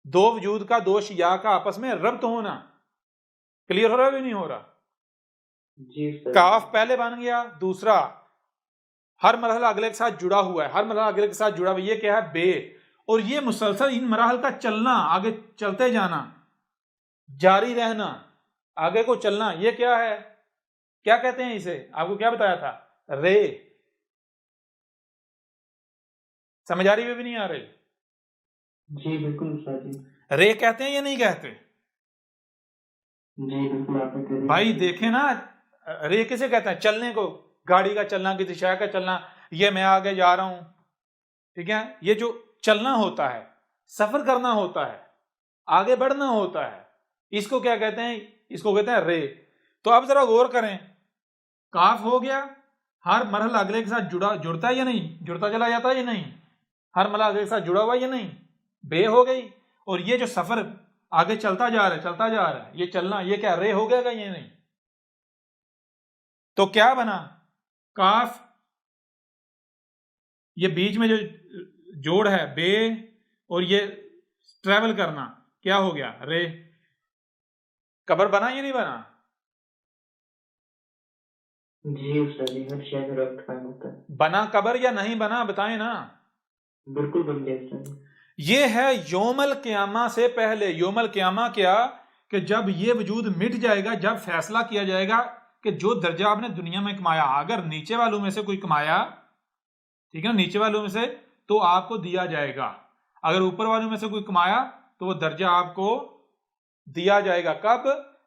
दो वजूद का, दो शिया का आपस में रब्त होना। क्लियर हो रहा है भी नहीं हो रहा? जी सर। काफ पहले बन गया, दूसरा हर मरहला अगले के साथ जुड़ा हुआ है, हर मरहला अगले के साथ जुड़ा हुआ है, ये क्या है? बे। और ये मुसलसल इन मराहल का चलना, आगे चलते जाना, जारी रहना, आगे को चलना, ये क्या है? क्या कहते हैं इसे? आपको क्या बताया था? रे। समझ आ रही है भी नहीं आ रही? जी बिल्कुल सर। रे कहते हैं या नहीं कहते? जी बिल्कुल आपने कह भाई देखे ना, रे किसे कहते हैं? चलने को, गाड़ी का चलना, किसी शहर का चलना, ये मैं आगे जा रहा हूं, ठीक है? ये जो चलना होता है, सफर करना होता है, आगे बढ़ना होता है, इसको क्या कहते हैं? इसको कहते हैं रे। तो अब जरा गौर करें, काफ हो गया, हर मरहला अगले के साथ जुड़ता है या नहीं? जुड़ता चला जाता है या नहीं? हर मरहला अगले के साथ जुड़ा हुआ है या नहीं? बे हो गई। और ये जो सफर आगे चलता जा रहा है, चलता जा रहा है, ये चलना, ये क्या रे हो गया? ये नहीं? तो क्या बना? काफ। ये बीच में जो जोड़ है बे, और ये ट्रेवल करना, क्या हो गया? रे। कबर बना या नहीं बना? जी सर। हर शय में रब्त कायम होता है। बना कबर या नहीं बना? बताएं ना। बिल्कुल बन गया सर। ये है योमल क़यामा से पहले। योमल क़यामा क्या? कि जब ये वजूद मिट जाएगा, जब फैसला किया जाएगा कि जो दर्जा आपने दुनिया में कमाया, अगर नीचे वालों में से कोई कमाया, ठीक है, नीचे वालों में से, तो आपको दिया जाएगा। अगर ऊपर वालों में से कोई कमाया तो वो दर्जा आपको दिया जाएगा। कब?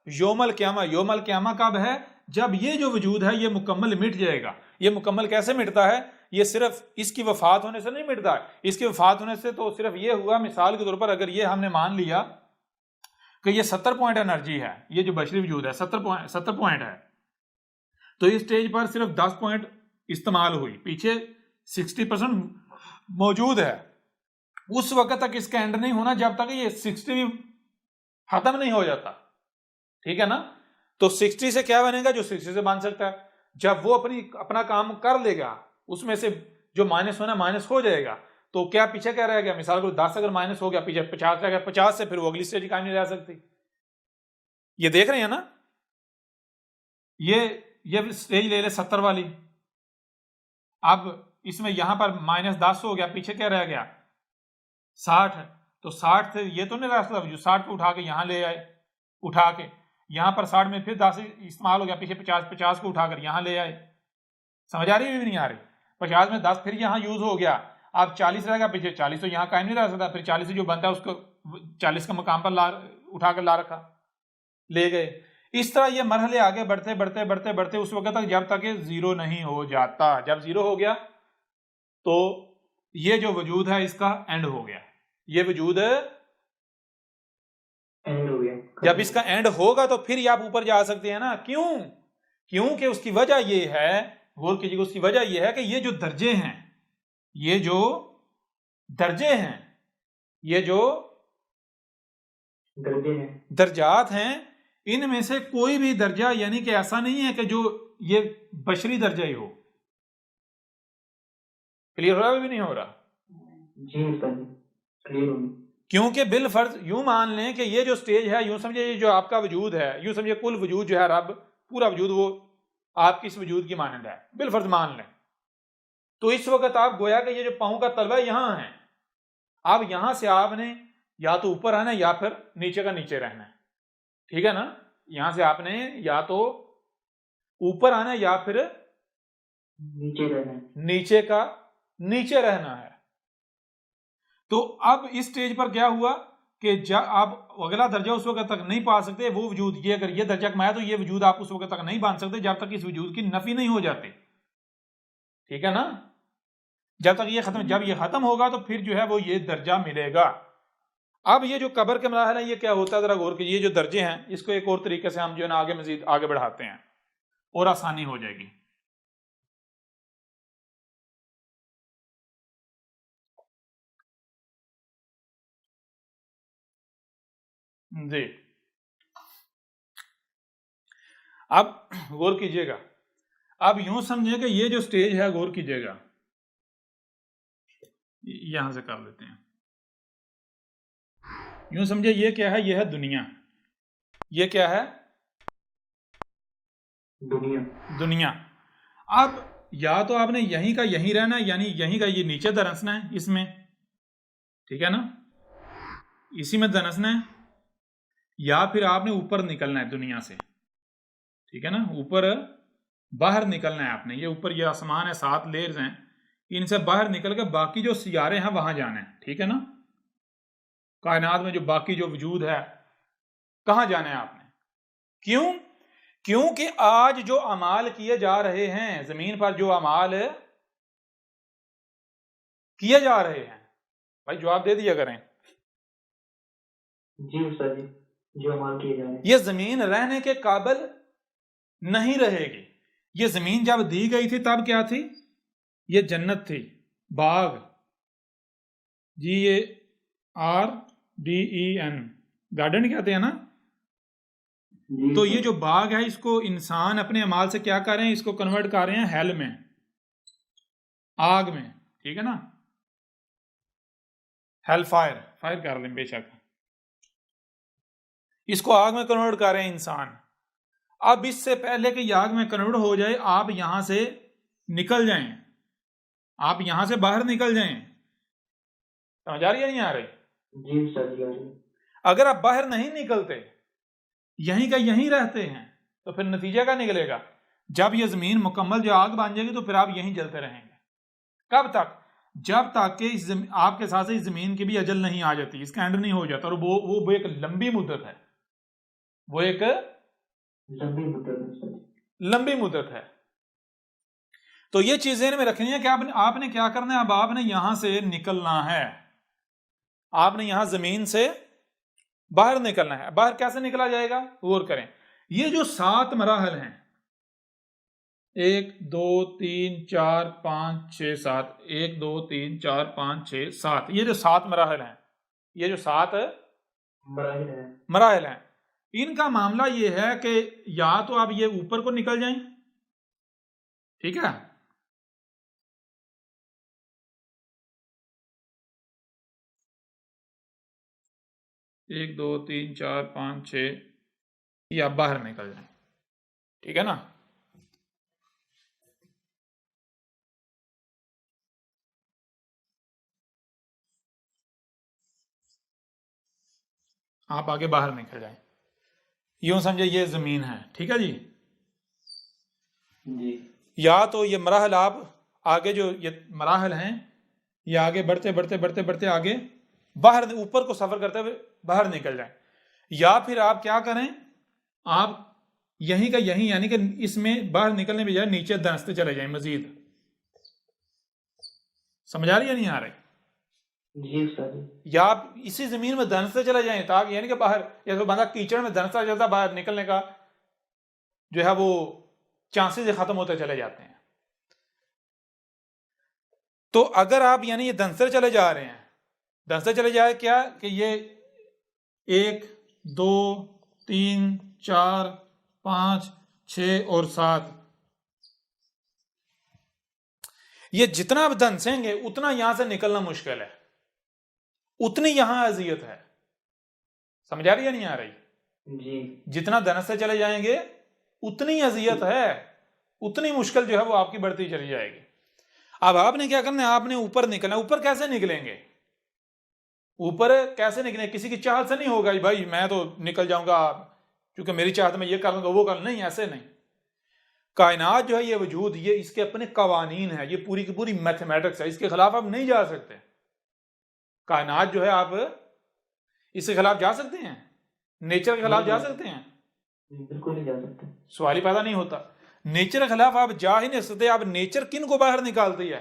योमल क़यामा। योमल क़यामा कब है? जब ये जो वजूद है ये मुकम्मल मिट जाएगा। ये मुकम्मल कैसे मिटता है? ये सिर्फ इसकी वफात होने से नहीं मिटता है। इसकी वफात होने से तो सिर्फ ये हुआ, मिसाल के तौर पर अगर ये हमने मान लिया कि ये 70 पॉइंट एनर्जी है, ये जो बशरी वजूद है 70 पॉइंट है, तो इस स्टेज पर सिर्फ 10 पॉइंट इस्तेमाल हुई, पीछे 60% मौजूद है। उस वक्त तक इसका एंड नहीं होना जब तक ये 60 भी खत्म नहीं हो जाता, ठीक है ना? तो 60 से क्या बनेगा? जो 60 से बन सकता है। जब वो अपना काम कर लेगा, उसमें से जो माइनस होना माइनस हो जाएगा, तो क्या पीछे क्या रह गया? मिसाल को 10 अगर माइनस हो गया, पीछे 50 रह गया, 50 से फिर वो अगली स्टेज कायम नहीं रह सकती। ये देख रहे हैं ना? ये स्टेज ले ले 70 वाली, अब इसमें यहां पर -10 हो गया, पीछे क्या रह गया? 60। तो 60 से ये तो नहीं रहा, जो 60 को उठा के यहां ले आए, उठा के यहां पर 60 में फिर 10 इस्तेमाल हो गया, पीछे 50 को उठाकर यहां ले आए, समझ आ रही है भी नहीं आ रही? 50 में 10 फिर यहाँ यूज हो गया, अब 40 रहेगा, पीछे 40 तो यहाँ कायम नहीं रह सकता, फिर 40 से जो बनता है उसको 40 का मकाम पर उठा कर ला रखा, ले गए। इस तरह ये मरहले आगे बढ़ते बढ़ते बढ़ते बढ़ते उस वक्त तक जब तक ये जीरो नहीं हो जाता। जब जीरो हो गया तो ये जो वजूद है इसका एंड हो गया, ये वजूद एंड हो गया। जब इसका एंड होगा तो फिर ये आप ऊपर जा सकते हैं ना। क्यों? क्योंकि उसकी वजह ये है, गौर कीजिएगा, उसकी वजह ये है कि ये जो दर्जे हैं, ये जो दर्जे हैं, ये जो दर्जे हैं, दर्जात हैं, इनमें से कोई भी दर्जा यानी कि ऐसा नहीं है कि जो ये बशरी दर्जा ही हो। क्लियर हो रहा है भी नहीं हो रहा? जी उस्ताद जी, क्लियर हो गया। क्योंकि बिल फर्ज यूं मान लें कि ये जो स्टेज है, यूं समझे ये जो आपका वजूद है, यूं समझे कुल वजूद जो है रब, पूरा वजूद वो आपकी इस वजूद की मानंद है, बिल फर्ज मान लें। तो इस वक्त आप गोया कि ये जो पाँव का तलवा यहां है, अब यहां से आपने या तो ऊपर आना है या फिर नीचे का नीचे रहना है, ठीक है ना? यहां से आपने या तो ऊपर आना है या फिर नीचे रहना है, नीचे का नीचे रहना है। तो अब इस स्टेज पर क्या हुआ कि जब आप अगला दर्जा उस वक्त तक नहीं पा सकते, वो वजूद, ये अगर ये दर्जा कमाया तो ये वजूद आप उस वक्त तक नहीं बांध सकते जब तक इस वजूद की नफी नहीं हो जाती, ठीक है ना? जब तक ये खत्म, जब ये खत्म होगा तो फिर जो है वो ये दर्जा मिलेगा। अब ये जो कब्र के मराहल है, ये क्या होता है जरा गौर कीजिए। ये जो दर्जे हैं इसको एक और तरीके से हम जो है ना आगे मजीद आगे बढ़ाते हैं और आसानी हो जाएगी। जी, अब गौर कीजिएगा, अब यूं समझिए कि ये जो स्टेज है, गौर कीजिएगा, यहां से कर लेते हैं, यूं समझिए ये क्या है? ये है दुनिया। ये क्या है? दुनिया। दुनिया। अब या तो आपने यहीं का यहीं रहना है, यानी यहीं का ये नीचे दरसना है इसमें, ठीक है ना, इसी में दरसना है, या फिर आपने ऊपर निकलना है दुनिया से, ठीक है ना, ऊपर बाहर निकलना है आपने। ये ऊपर ये आसमान है, 7 लेयर्स हैं, इनसे बाहर निकल के बाकी जो सियारे हैं वहां जाना है, ठीक है ना? कायनात में जो बाकी जो वजूद है, कहां जाना है आपने? क्यों? क्योंकि आज जो अमाल किए जा रहे हैं, जमीन पर जो अमाल किए जा रहे हैं, भाई जवाब दे दिया करें। जी उस्ताद जी, जो अमाल किए जा रहे हैं, ये जमीन रहने के काबिल नहीं रहेगी। ये जमीन जब दी गई थी तब क्या थी? ये जन्नत थी, बाग, GARDEN, गार्डन कहते हैं ना। जी तो ये जो बाग है इसको इंसान अपने अमाल से क्या कर रहे हैं? इसको कन्वर्ट कर रहे हैं हेल में, आग में, ठीक है ना, हेल फायर, फायर कर लें बेशक, इसको आग में कन्वर्ट कर रहे हैं इंसान। अब इससे पहले कि आग में कन्वर्ट हो जाए, आप यहां से निकल जाएं, आप यहां से बाहर निकल जाएं। समझ आ रही है नहीं आ रही? जी उस्ताद जी, आ रही है। अगर आप बाहर नहीं निकलते, यहीं का यहीं रहते हैं, तो फिर नतीजा क्या निकलेगा? जब ये जमीन मुकम्मल जो आग बन जाएगी तो फिर आप यहीं जलते रहेंगे। कब तक? जब तक कि आपके साथ इस जमीन की भी अजल नहीं आ जाती, इसका एंड नहीं हो जाता। और वो एक लंबी मुद्दत है, वो एक लंबी मुद्दत है उस्ताद जी। लंबी मुद्दत है। तो ये चीजें में रखनी है कि आपने क्या करना है। अब आपने यहां से निकलना है, आपने यहां जमीन से बाहर निकलना है। बाहर कैसे निकला जाएगा? गौर करें, ये जो 7 मराहल हैं, 1 2 3 4 5 6 7, 1 2 3 4 5 6 7, ये जो 7 मराहल हैं, ये जो 7 मराहिल है। मराहल हैं, इनका मामला ये है कि या तो आप ये ऊपर को निकल जाएं, ठीक है, एक दो तीन चार पाँच छ, या बाहर निकल जाए, ठीक है ना। आप आगे बाहर निकल जाए, यूं समझे ये जमीन है, ठीक है जी। जी या तो ये मराहल आप आगे जो ये मराहल हैं ये आगे बढ़ते बढ़ते बढ़ते बढ़ते आगे बाहर ऊपर को सफर करते हुए बाहर निकल जाए, या फिर आप क्या करें, आप यहीं का यहीं यानी कि इसमें बाहर निकलने बजाय नीचे धंसते चले जाएं मजीद। समझ आ रही है नहीं आ रही? जी सर। या आप इसी जमीन में धंसते चले जाएं ताकि यानी कि बाहर, या तो बंदा कीचड़ में धंसता चलता बाहर निकलने का जो है वो चांसेस खत्म होते चले जाते हैं। तो अगर आप यानी ये धंसते चले जा रहे हैं, धंसते चले जाए क्या कि ये 1 2 3 4 5 6 और 7, ये जितना आप धंसेंगे उतना यहां से निकलना मुश्किल है, उतनी यहां अजियत है। समझ आ रही है नहीं आ रही? जी। जितना धंसते चले जाएंगे उतनी अजियत है, उतनी मुश्किल जो है वो आपकी बढ़ती चली जाएगी। अब आपने क्या करना है, आपने ऊपर निकलना। ऊपर कैसे निकलेंगे? ऊपर कैसे निकलेंगे? किसी की चाहत से नहीं होगा भाई मैं तो निकल जाऊंगा क्योंकि मेरी चाहत में ये कर लूंगा वो कर, नहीं, ऐसे नहीं। कायनात जो है ये वजूद, ये इसके अपने कवानीन है, ये पूरी की पूरी मैथमेटिक्स है, इसके खिलाफ आप नहीं जा सकते। कायनात जो है आप इसके खिलाफ जा सकते हैं? नेचर के खिलाफ जा सकते हैं? बिल्कुल नहीं जा सकते। सवाल ही पैदा नहीं होता। नेचर के खिलाफ आप जा ही नहीं सकते। आप नेचर किन को बाहर निकालती है?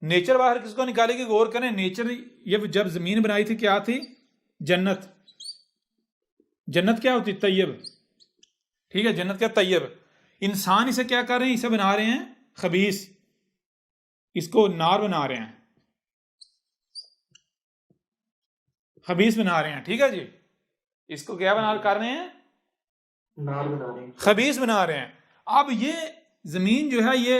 नेचर बाहर किसको निकालेगी? गौर करें, नेचर ये जब जमीन बनाई थी क्या थी? जन्नत। जन्नत क्या होती? तैयब। ठीक है, जन्नत क्या? तैयब। इंसान इसे क्या कर रहे हैं? इसे बना रहे हैं खबीस, इसको नार बना रहे हैं, खबीस बना रहे हैं। ठीक है जी, इसको क्या बना कर रहे हैं? नार बना रहे हैं, खबीस बना रहे हैं। अब ये जमीन जो है ये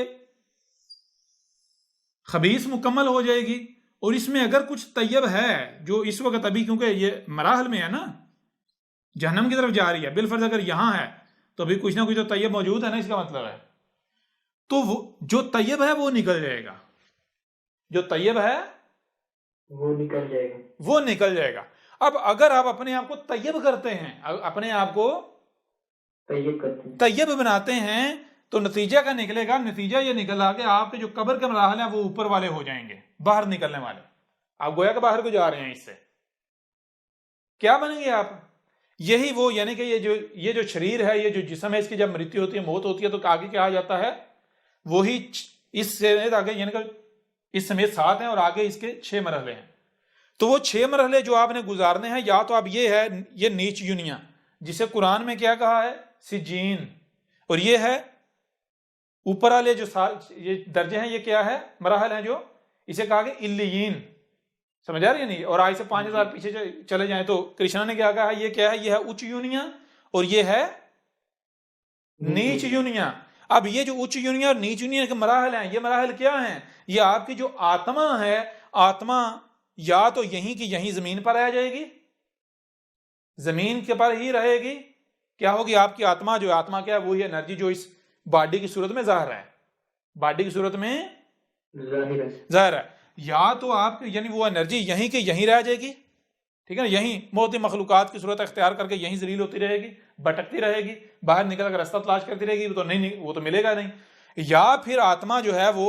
खबीस मुकम्मल हो जाएगी और इसमें अगर कुछ तैयब है जो इस वक्त अभी, क्योंकि ये मराहल में है ना, जहन्नम की तरफ जा रही है, बिलफर्ज अगर यहां है तो अभी कुछ ना कुछ तो तैयब मौजूद है ना, इसका मतलब है। तो वो जो तैयब है वो निकल जाएगा, जो तैयब है वो निकल जाएगा, वो निकल जाएगा। अब अगर आप अपने आप को तैयब करते हैं, अपने आप को तैयब करते हैं, तैयब बनाते हैं, तो नतीजा क्या निकलेगा? नतीजा ये निकला कि आपके जो कब्र के मराहल हैं वो ऊपर वाले हो जाएंगे, बाहर निकलने वाले। आप गोया के बाहर को जा रहे हैं, इससे क्या बनेंगे आप? यही वो यानी कि ये जो शरीर है, ये जो जिस्म है, इसकी जब मृत्यु होती है, मौत होती है, तो आगे क्या आ जाता है? वही इस समेत आगे यानी कि इस समेत 7 हैं और आगे इसके 6 मरहले हैं। तो वो 6 मरहले जो आपने गुजारने हैं, या तो आप ये है ये नीच युनिया, जिसे कुरान में क्या कहा है? सिजीन। और ये है ऊपर वाले जो ये दर्जे हैं, ये क्या है? मराहल हैं, जो इसे कहा गया इल्लियीन। समझ आ रही है नहीं? और आज से 5000 पीछे चले जाएं तो कृष्णा ने क्या कहा? ये क्या है? ये है उच्च यूनिया और ये है नीच यूनिया। अब ये जो उच्च यूनिया और नीच यूनिया के मराहल हैं, ये मराहल क्या हैं? ये आपकी जो आत्मा है, आत्मा या तो यहीं की यहीं जमीन पर आ जाएगी, जमीन के पर ही रहेगी। क्या होगी? आपकी आत्मा जो, आत्मा क्या है? वही एनर्जी जो इस बॉडी की सूरत में जाहिर है, बॉडी की सूरत में जाहिर है। या तो आप यानी वो एनर्जी यहीं के यहीं रह जाएगी, ठीक है ना, यहीं मोती मखलूकात की सूरत अख्तियार करके यहीं जलील होती रहेगी, भटकती रहेगी, बाहर निकल कर रास्ता तलाश करती रहेगी, तो नहीं, वो तो मिलेगा नहीं। या फिर आत्मा जो है वो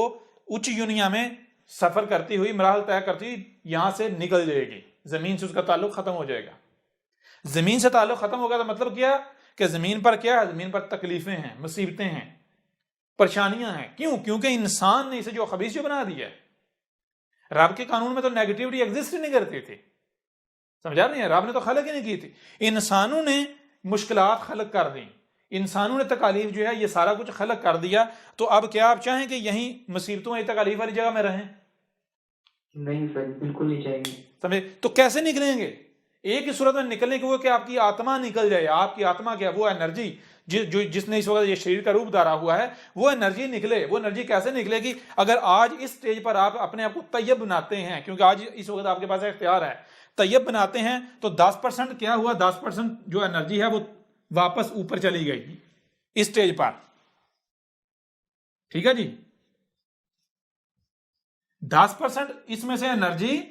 उच्च युनिया में सफर करती हुई, मराहल तय करती हुई यहां से निकल जाएगी, जमीन से उसका ताल्लुक खत्म हो जाएगा। जमीन से ताल्लुक खत्म होगा तो मतलब क्या कि जमीन पर क्या है? जमीन पर तकलीफें हैं, मुसीबतें हैं, परेशानियां हैं। क्यों? क्योंकि इंसान ने इसे जो खबीस जो बना दिया है। रब के कानून में तो नेगेटिविटी एग्जिस्ट ही नहीं करती थी, समझा रही है? रब ने तो खलक ही नहीं की थी, इंसानों ने मुश्किलात खलक कर दी, इंसानों ने तकालीफ जो है ये सारा कुछ खलक कर दिया। तो अब क्या आप चाहें कि यहीं मुसीबतों वाली तकालीफ वाली जगह में रहें? नहीं सर, बिल्कुल नहीं चाहेंगे। समझे? तो कैसे निकलेंगे? एक ही सूरत में निकलने की, वो कि आपकी आत्मा निकल जाए। आपकी आत्मा क्या? वो एनर्जी जिसने इस वक्त ये शरीर का रूप धारा हुआ है, वो एनर्जी निकले। वो एनर्जी कैसे निकलेगी? अगर आज इस स्टेज पर आप अपने आप को तैयब बनाते हैं, क्योंकि आज इस वक्त आपके पास इख्तियार है, तैयब बनाते हैं, तो 10% क्या हुआ? 10% जो एनर्जी है वो वापस ऊपर चली गई इस स्टेज पर, ठीक है जी। 10% इसमें से एनर्जी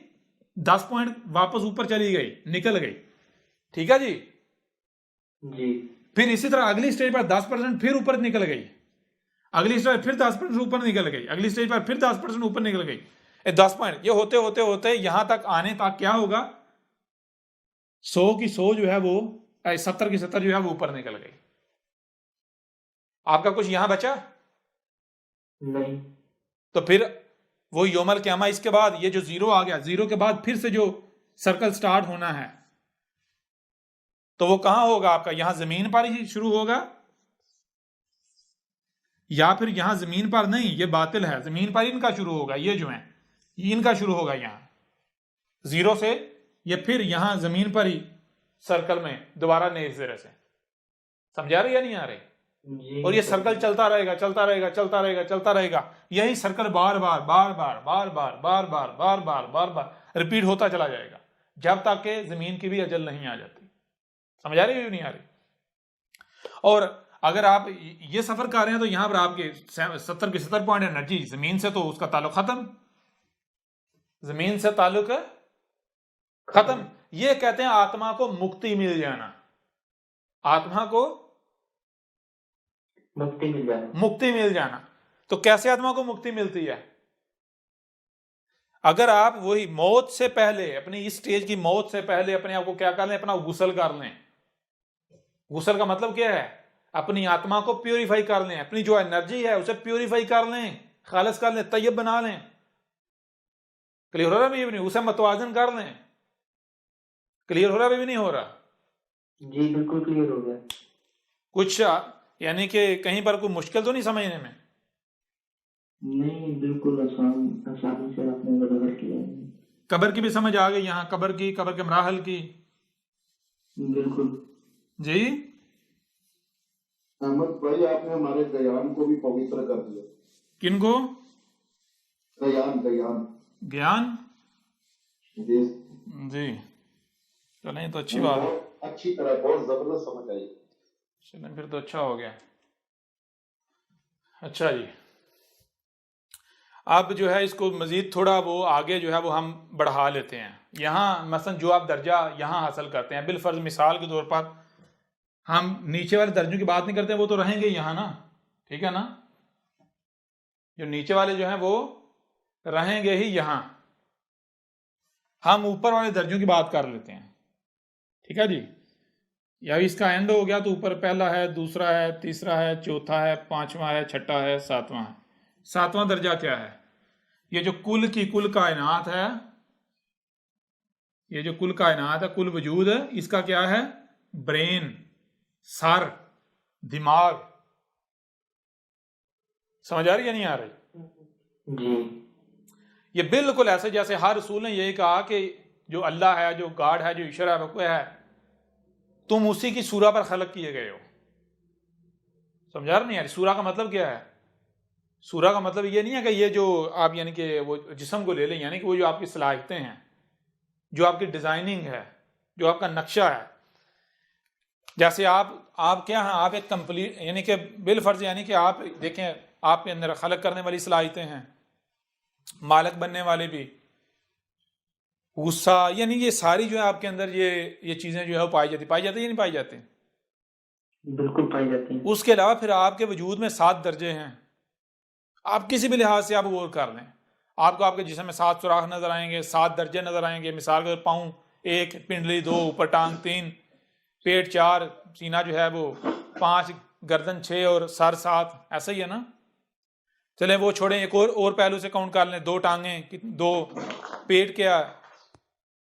10 पॉइंट वापस ऊपर चली गई, निकल गई, ठीक है जी। जी। फिर इसी तरह अगली स्टेज पर 10% फिर ऊपर निकल गई। अगली स्टेज फिर 10% ऊपर निकल गई, अगली स्टेज पर फिर 10% ऊपर निकल गई, 10 पॉइंट। ये होते होते होते यहां तक आने तक क्या होगा, 100 की 100 जो है वो 70 की 70 जो है वो ऊपर निकल गई। आपका कुछ यहां बचा नहीं। तो फिर वो यौमल क़यामा, इसके बाद ये जो जीरो आ गया, जीरो के बाद फिर से जो सर्कल स्टार्ट होना है तो वो कहां होगा आपका, यहां जमीन पर ही शुरू होगा या फिर यहां जमीन पर नहीं, ये बातिल है, जमीन पर इनका शुरू होगा, ये जो है इनका शुरू होगा यहां जीरो से, ये फिर यहां जमीन पर ही सर्कल में दोबारा नए सिरे से। समझा रहे या नहीं आ रहे? और ये सर्कल चलता रहेगा चलता रहेगा चलता रहेगा चलता रहेगा, यही सर्कल बार बार बार बार बार बार बार बार बार बार बार बार रिपीट होता चला जाएगा जब तक कि जमीन की भी अजल नहीं आ जाती। समझ आ रही है नहीं आ रही? और अगर आप ये सफर कर रहे हैं तो यहां पर आपके 70 की 70 पॉइंट एनर्जी जमीन से, तो उसका ताल्लुक खत्म, जमीन से ताल्लुक खत्म। ये कहते हैं आत्मा को मुक्ति मिल जाना, आत्मा को मुक्ति मिल जाना, मुक्ति मिल जाना। तो कैसे आत्मा को मुक्ति मिलती है? अगर आप वही मौत से पहले, अपनी इस स्टेज की मौत से पहले अपने आप को क्या कर लें, अपना गुसल कर लें। गुसल का मतलब क्या है? अपनी आत्मा को प्यूरिफाई कर लें, अपनी जो एनर्जी है उसे प्यूरिफाई कर लें, खालिस कर लें, तैयब बना लें। क्लियर हो रहा है? भी नहीं, उसे मतवाजन कर लें। क्लियर हो रहा है? भी नहीं हो रहा? जी बिल्कुल क्लियर हो गया। कुछ यानी कि कहीं पर कोई मुश्किल तो नहीं समझने में? नहीं, बिल्कुल आसानी से आपने बराबर किया। कब्र की भी समझ आ गई यहाँ, कब्र की, कब्र के मराहल की? बिल्कुल जी अहमद भाई, आपने हमारे गयान को भी पवित्र कर दिया। किनको? गयान गयान ज्ञान जी जी, चलें तो अच्छी बात है, अच्छी तरह बहुत जबरदस्त समझ आई। चलें फिर तो अच्छा हो गया। अच्छा जी, अब जो है इसको मजीद थोड़ा वो आगे जो है वो हम बढ़ा लेते हैं। यहाँ मसलन जो आप दर्जा यहाँ हासिल करते हैं, बिलफर्ज मिसाल के तौर पर हम नीचे वाले दर्जों की बात नहीं करते, वो तो रहेंगे यहाँ ना, ठीक है ना, जो नीचे वाले जो हैं वो रहेंगे ही यहाँ, हम ऊपर वाले दर्जों की बात कर लेते हैं। ठीक है जी, या इसका एंड हो गया तो ऊपर पहला है, दूसरा है, तीसरा है, चौथा है, पांचवा है, छठा है, सातवां है। सातवां दर्जा क्या है? ये जो कुल की कुल कायनात है, ये जो कुल कायनात है, कुल वजूद है, इसका क्या है? ब्रेन, सर, दिमाग। समझ आ रही है नहीं आ रही? जी। ये बिल्कुल ऐसे जैसे हर रसूल ने यही कहा कि जो अल्लाह है, जो गॉड है, जो ईश्वर है, वो है, तुम उसी की सूरा पर खलक किए गए हो। समझा रहे नहीं यार? सूरा का मतलब क्या है? सूरा का मतलब ये नहीं है कि ये जो आप यानी कि वो जिस्म को ले लें, यानी कि वो जो आपकी सलाहियतें हैं, जो आपकी डिजाइनिंग है, जो आपका नक्शा है। जैसे आप क्या हैं? आप एक कंप्लीट यानी कि बिलफर्ज, यानी कि आप देखें आपके अंदर खलक करने वाली सलाहियतें हैं, मालिक बनने वाले भी, गुस्सा, यानी ये सारी जो है आपके अंदर ये चीजें जो है वो पाई जाती या नहीं पाई जाती? बिल्कुल पाई जाती हैं। उसके अलावा फिर आपके वजूद में 7 दर्जे हैं। आप किसी भी लिहाज से आप गौर कर लें, आपको आपके जिस्म में 7 सुराख नजर आएंगे, 7 दर्जे नजर आएंगे। मिसाल के पाँव 1, पिंडली 2, ऊपर टांग 3, पेट 4, सीना जो है वो 5, गर्दन 6 और सर 7। ऐसा ही है ना? चलें वो छोड़ें, एक और पहलू से काउंट कर लें। 2 टांगें, 2 पेट क्या,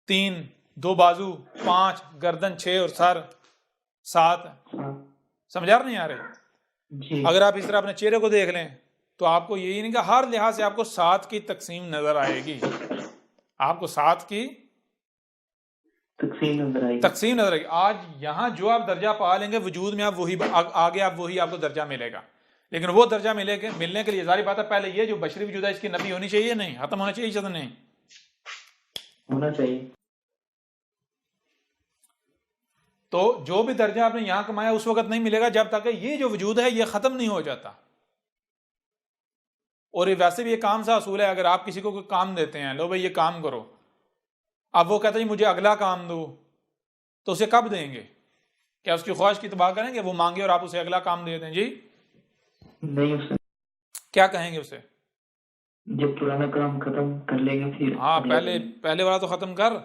3, 2 बाजू, 5 गर्दन, 6 और सर 7। समझा नहीं आ रहे? जी। अगर आप इस तरह अपने चेहरे को देख लें तो आपको यही नहीं कि हर लिहाज से आपको 7 की तकसीम नजर आएगी, आपको 7 की तकसीम नजर आएगी। तकसीम नजर आएगी। आज यहाँ जो आप दर्जा पा लेंगे वजूद में, आप वही आगे आप वही आपको दर्जा मिलेगा। लेकिन वो दर्जा मिलने के लिए जारी बात है, पहले ये जो बशरी वजूद है इसकी नबी होनी चाहिए, नहीं खत्म होना चाहिए, जब नहीं होना चाहिए। तो जो भी दर्जा आपने यहाँ कमाया उस वक्त नहीं मिलेगा जब तक ये जो वजूद है ये खत्म नहीं हो जाता। और ये वैसे भी ये काम सा असूल है, अगर आप किसी को कोई काम देते हैं, लो भाई ये काम करो, अब वो कहते हैं मुझे अगला काम दो, तो उसे कब देंगे? क्या उसकी ख्वाहिश की तबाह करेंगे? वो मांगे और आप उसे अगला काम दे दें? जी नहीं, क्या कहेंगे उसे? जब पुराना काम खत्म कर लेगा फिर हाँ, अगला पहले करेंगे। पहले वाला तो खत्म कर।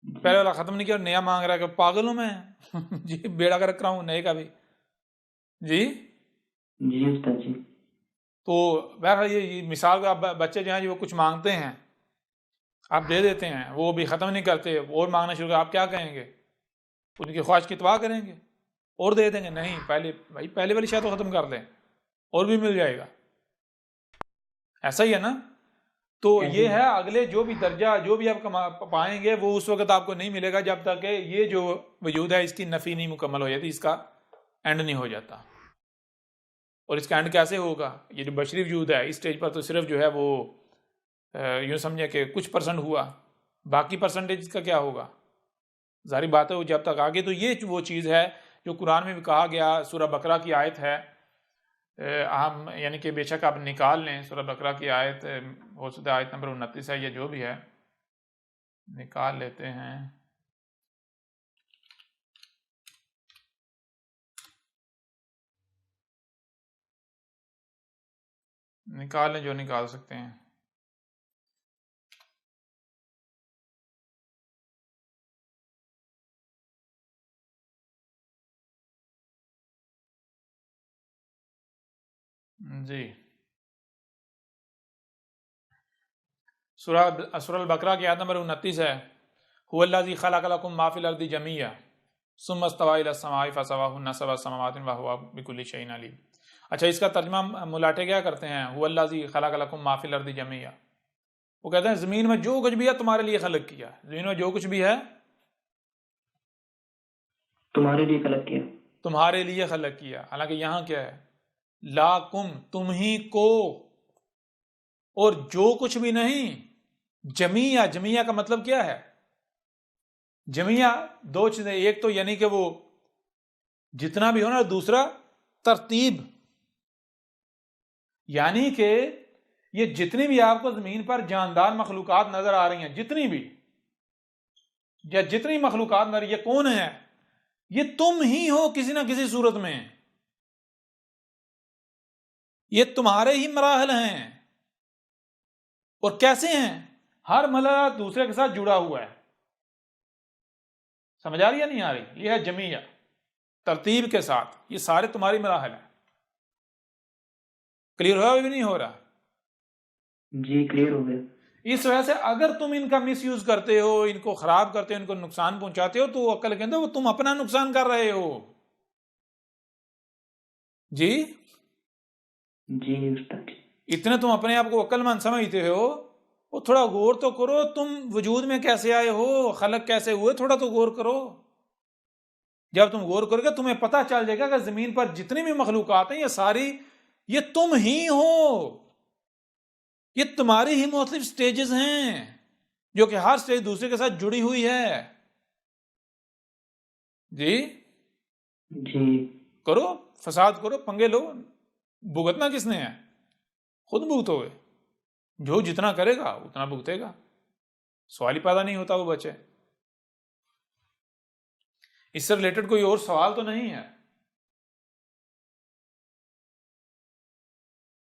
पहले वाला खत्म नहीं किया, नया मांग रहा है कि पागल हूं मैं। जी, बेड़ा कर रख रहा हूँ नए का भी। जी, जी उस्ताद जी। तो बहरहाल ये मिसाल का बच्चे जो हैं जो वो कुछ मांगते हैं, आप दे देते हैं, वो भी ख़त्म नहीं करते, और मांगना शुरू कर, आप क्या कहेंगे? उनकी ख्वाहिश की तबाह करेंगे और दे देंगे? नहीं, पहले भाई पहले वाली शायद तो ख़त्म कर दें और भी मिल जाएगा। ऐसा ही है ना? तो ऐसे ये ही। है, अगले जो भी दर्जा जो भी आप पाएंगे वो उस वक्त आपको नहीं मिलेगा जब तक कि ये जो वजूद है इसकी नफ़ी नहीं मुकम्मल हो जाती, इसका एंड नहीं हो जाता। और इसका एंड कैसे होगा? ये जो बशरी वजूद है इस स्टेज पर तो सिर्फ जो है वो यूँ समझे कि कुछ परसेंट हुआ, बाकी परसेंटेज का क्या होगा? जारी बात है वो जब तक आगे, तो ये वो चीज़ है जो कुरान में भी कहा गया। सूरह बकरा की आयत है, हम यानी कि बेशक आप निकाल लें सूरह बकरा की आयत, हो सकता है आयत नंबर 29 है, ये जो भी है निकाल लेते हैं। निकाल लें जो निकाल सकते हैं। जी, सूरह बकरा की आयत नंबर 29 है, हुवल्लज़ी खलक़ लकुम मा फ़िल अर्दि जमीअन सुम्मा इस्तवा इलस समाई फ़सव्वाहुन्ना सबअ समावातिन व हुवा बिकुल्लि शैइन अलीम। अच्छा, इसका तर्जुमा मुलाटे क्या करते हैं? हुवल्लज़ी खलक़ लकुम मा फ़िल अर्दि जमीअन, वो कहते हैं ज़मीन में जो कुछ भी है तुम्हारे लिए खलक किया। ज़मीन में जो कुछ भी है तुम्हारे लिए गलत किया। तुम्हारे लिए खलक किया। हालांकि यहाँ क्या है? लाकुम, तुम ही को, और जो कुछ भी नहीं। जमिया, जमिया का मतलब क्या है? जमिया दो चीजें, एक तो यानी कि वो जितना भी हो ना, दूसरा तरतीब, यानी कि ये जितनी भी आपको जमीन पर जानदार मखलूकात नजर आ रही हैं, जितनी भी या जितनी मखलूकात नजर, ये कौन है? ये तुम ही हो किसी ना किसी सूरत में। ये तुम्हारे ही मराहल हैं। और कैसे हैं? हर मरहला दूसरे के साथ जुड़ा हुआ है। समझ आ रही है नहीं आ रही? ये है जमिया, तरतीब के साथ, ये सारे तुम्हारी मराहल है। क्लियर हो रहा भी नहीं हो रहा? जी क्लियर हो गया। इस वजह से अगर तुम इनका मिस यूज करते हो, इनको खराब करते हो, इनको नुकसान पहुंचाते हो, तो अक्ल के अंदर वो तुम अपना नुकसान कर रहे हो। जी, जी उस्ताद जी। इतने तुम अपने आप को अक्लमंद समझते हो, वो थोड़ा गौर तो करो, तुम वजूद में कैसे आए हो, खलक कैसे हुए, थोड़ा तो गौर करो। जब तुम गौर करोगे तुम्हें पता चल जाएगा कि जमीन पर जितनी भी मखलूकात हैं ये सारी, ये तुम ही हो। ये तुम्हारी ही मुख्तलिफ स्टेजेस हैं, जो कि हर स्टेज दूसरे के साथ जुड़ी हुई है। जी, जी करो, फसाद करो, पंगे लो, भुगतना किसने है? खुद भुगतोगे। जो जितना करेगा उतना भुगतेगा, सवाल ही पैदा नहीं होता वो बचे। इससे रिलेटेड कोई और सवाल तो नहीं है?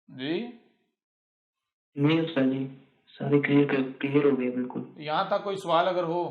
जी, नहीं उस्ताद जी, सारे क्लियर हो गए बिल्कुल। यहां तक कोई सवाल अगर हो